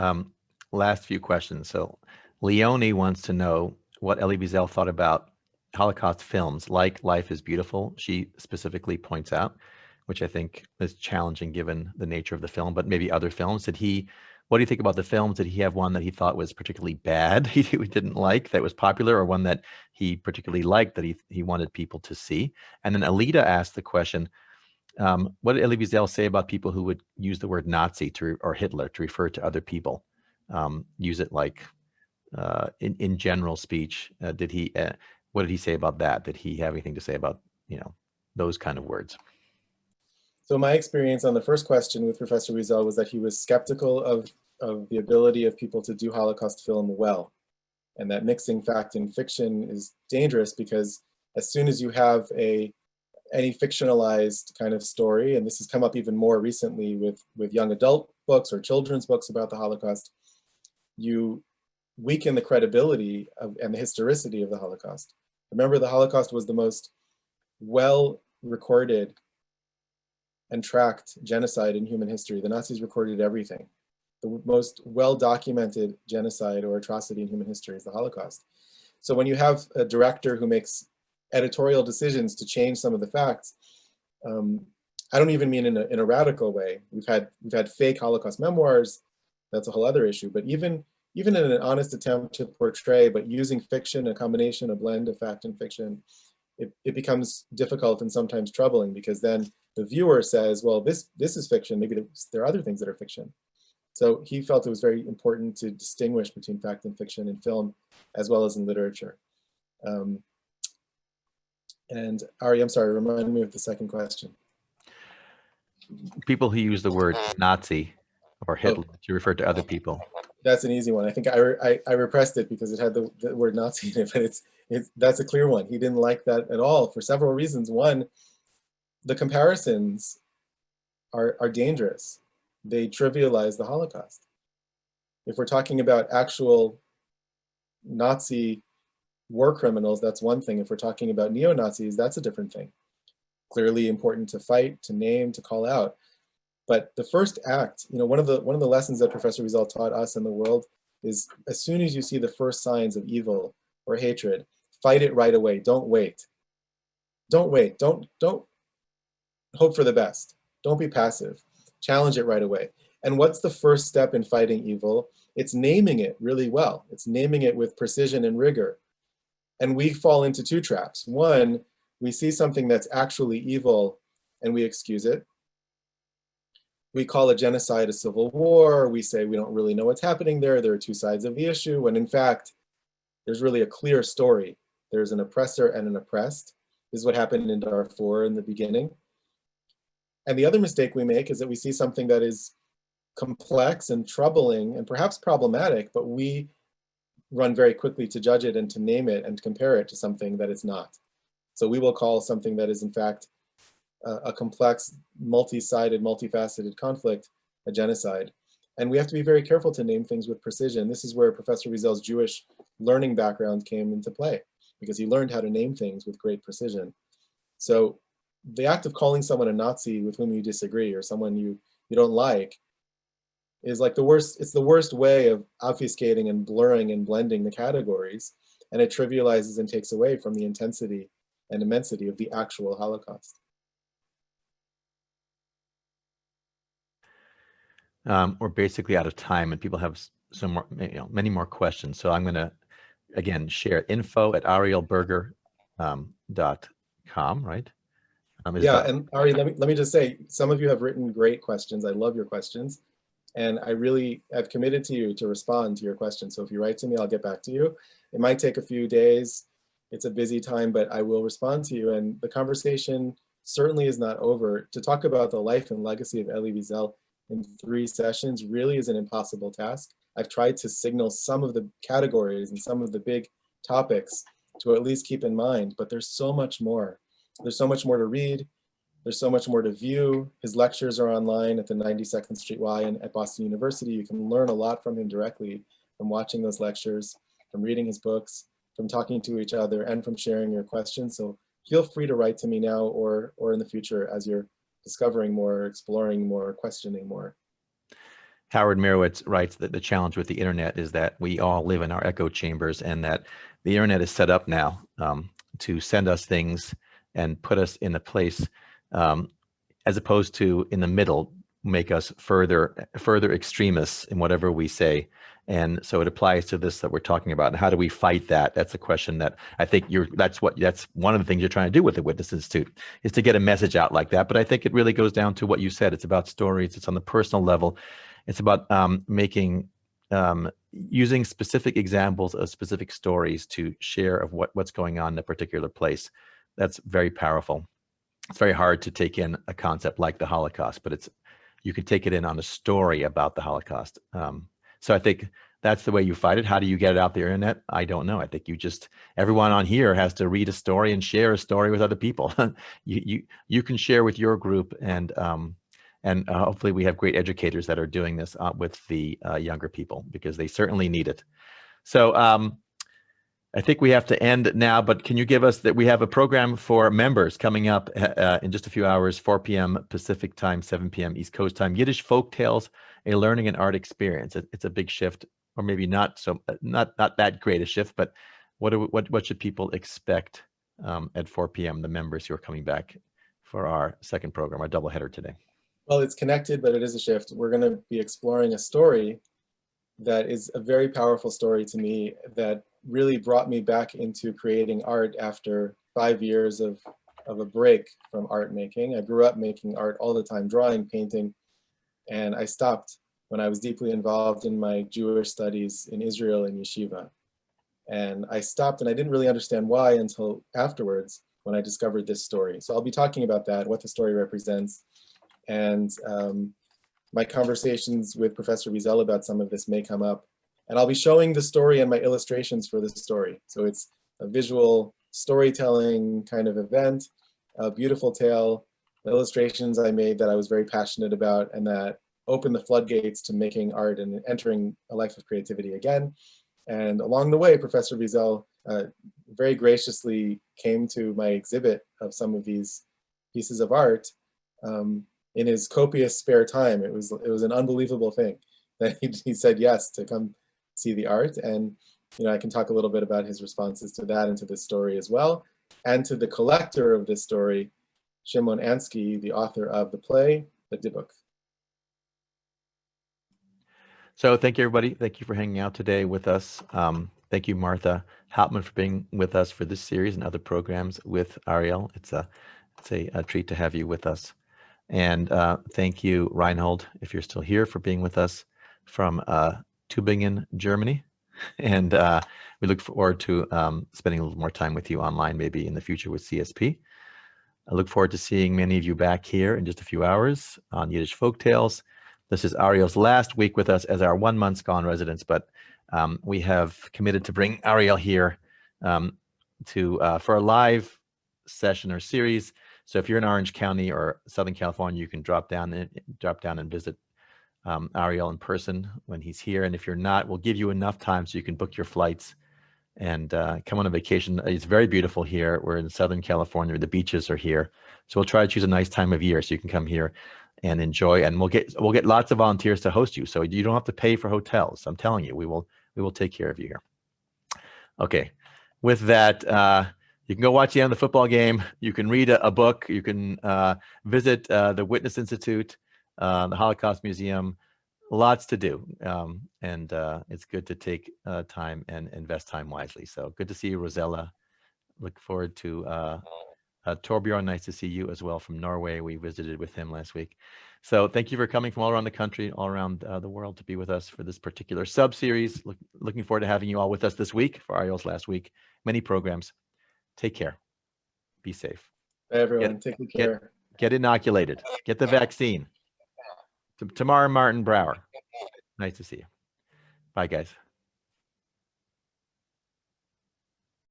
Last few questions. So Leonie wants to know what Elie Wiesel thought about Holocaust films like Life is Beautiful, she specifically points out, which I think is challenging given the nature of the film, but maybe other films. What do you think about the films? Did he have one that he thought was particularly bad, he didn't like, that was popular, or one that he particularly liked that he wanted people to see? And then Alita asked the question, what did Elie Wiesel say about people who would use the word Nazi or Hitler to refer to other people? Use it like in general speech. What did he say about that? Did he have anything to say about, you know, those kind of words? So my experience on the first question with Professor Wiesel was that he was skeptical of the ability of people to do Holocaust film well, and that mixing fact and fiction is dangerous because as soon as you have any fictionalized kind of story, and this has come up even more recently with young adult books or children's books about the Holocaust, you weaken the credibility and the historicity of the Holocaust. Remember, the Holocaust was the most well-recorded and tracked genocide in human history. The Nazis recorded everything. The most well-documented genocide or atrocity in human history is the Holocaust. So when you have a director who makes editorial decisions to change some of the facts, I don't even mean in a radical way. We've had fake Holocaust memoirs. That's a whole other issue. But even in an honest attempt to portray, but using fiction, a combination, a blend of fact and fiction, it becomes difficult and sometimes troubling because then the viewer says, well, this is fiction. Maybe there are other things that are fiction. So he felt it was very important to distinguish between fact and fiction in film, as well as in literature. And Ari, I'm sorry, remind me of the second question. People who use the word Nazi or Hitler to refer to other people. That's an easy one. I think I repressed it because it had the word Nazi in it, but that's a clear one. He didn't like that at all for several reasons. One, the comparisons are dangerous. They trivialize the Holocaust. If we're talking about actual Nazi war criminals, that's one thing. If we're talking about neo-Nazis, that's a different thing. Clearly important to fight, to name, to call out. But the first act, one of the lessons that Professor Wiesel taught us in the world is, as soon as you see the first signs of evil or hatred, fight it right away. Don't wait. Don't wait. Don't hope for the best. Don't be passive. Challenge it right away. And what's the first step in fighting evil? It's naming it really well. It's naming it with precision and rigor. And we fall into two traps. One, we see something that's actually evil and we excuse it. We call a genocide a civil war. We say we don't really know what's happening there. There are two sides of the issue, when in fact, there's really a clear story. There's an oppressor and an oppressed. This is what happened in Darfur in the beginning. And the other mistake we make is that we see something that is complex and troubling and perhaps problematic, but we run very quickly to judge it and to name it and compare it to something that it's not. So we will call something that is in fact a complex, multi-sided, multifaceted conflict a genocide. And we have to be very careful to name things with precision. This is where Professor Wiesel's Jewish learning background came into play, because he learned how to name things with great precision. So the act of calling someone a Nazi with whom you disagree, or someone you don't like, is like it's the worst way of obfuscating and blurring and blending the categories, and it trivializes and takes away from the intensity and immensity of the actual Holocaust. We're basically out of time, and people have some more, many more questions. So I'm going to, again, share info@arielburger.com, right? Yeah, and Ari, let me just say, some of you have written great questions. I love your questions. And I've committed to you to respond to your questions. So if you write to me, I'll get back to you. It might take a few days. It's a busy time, but I will respond to you. And the conversation certainly is not over. To talk about the life and legacy of Elie Wiesel in 3 sessions really is an impossible task. I've tried to signal some of the categories and some of the big topics to at least keep in mind, but there's so much more. There's so much more to read. There's so much more to view. His lectures are online at the 92nd Street Y and at Boston University. You can learn a lot from him directly, from watching those lectures, from reading his books, from talking to each other, and from sharing your questions. So feel free to write to me now or in the future as you're discovering more, exploring more, questioning more. Howard Merowitz writes that the challenge with the internet is that we all live in our echo chambers, and that the internet is set up now to send us things and put us in a place as opposed to in the middle, make us further extremists in whatever we say. And so it applies to this that we're talking about. And how do we fight that? That's a question that I think that's one of the things you're trying to do with the Witness Institute, is to get a message out like that. But I think it really goes down to what you said. It's about stories. It's on the personal level. It's about using specific examples of specific stories to share of what's going on in a particular place. That's very powerful. It's very hard to take in a concept like the Holocaust, but you can take it in on a story about the Holocaust. So I think that's the way you fight it. How do you get it out the internet? I don't know. I think everyone on here has to read a story and share a story with other people. You can share with your group, and hopefully we have great educators that are doing this with the younger people, because they certainly need it. So I think we have to end now, but can you give us that we have a program for members coming up in just a few hours, 4 p.m. Pacific time, 7 p.m. East Coast time. Yiddish folk tales, a learning and art experience. It's a big shift, or maybe not that great a shift, but what should people expect at 4 p.m. the members who are coming back for our second program, our doubleheader today? Well, it's connected, but it is a shift. We're going to be exploring a story that is a very powerful story to me, that really brought me back into creating art after 5 years of a break from art making. I grew up making art all the time, drawing, painting, and I stopped when I was deeply involved in my Jewish studies in Israel and yeshiva. And I stopped, and I didn't really understand why until afterwards, when I discovered this story. So I'll be talking about that, what the story represents, and my conversations with Professor Wiesel about some of this may come up. And I'll be showing the story and my illustrations for the story. So it's a visual storytelling kind of event, a beautiful tale, illustrations I made that I was very passionate about and that opened the floodgates to making art and entering a life of creativity again. And along the way, Professor Wiesel very graciously came to my exhibit of some of these pieces of art in his copious spare time. It was an unbelievable thing that he said yes to come see the art. And I can talk a little bit about his responses to that and to this story as well, and to the collector of this story, Shimon Ansky, the author of the play, The Dybbuk. So thank you, everybody. Thank you for hanging out today with us. Thank you, Martha Hauptman, for being with us for this series and other programs with Ariel. It's a treat to have you with us. And thank you, Reinhold, if you're still here, for being with us from Tübingen, Germany. And we look forward to spending a little more time with you online, maybe in the future with CSP. I look forward to seeing many of you back here in just a few hours on Yiddish Folktales. This is Ariel's last week with us as our 1 month gone residents, but we have committed to bring Ariel here for a live session or series. So if you're in Orange County or Southern California, you can drop down and visit Ariel in person when he's here. And if you're not, we'll give you enough time so you can book your flights and come on a vacation. It's very beautiful here. We're in Southern California. The beaches are here. So we'll try to choose a nice time of year so you can come here and enjoy. And we'll get lots of volunteers to host you. So you don't have to pay for hotels. I'm telling you, we will take care of you here. Okay. With that, you can go watch the end of the football game. You can read a book. You can visit the Witness Institute, the Holocaust Museum. Lots to do, and it's good to take time and invest time wisely. So good to see you, Rosella. Look forward to Torbjorn. Nice to see you as well from Norway. We visited with him last week. So thank you for coming from all around the country, all around the world to be with us for this particular sub-series. Looking forward to having you all with us this week for Ariel's last week. Many programs. Take care. Be safe. Bye, everyone. Take care. Get inoculated. Get the vaccine. Tamara Martin Brower. Nice to see you. Bye, guys.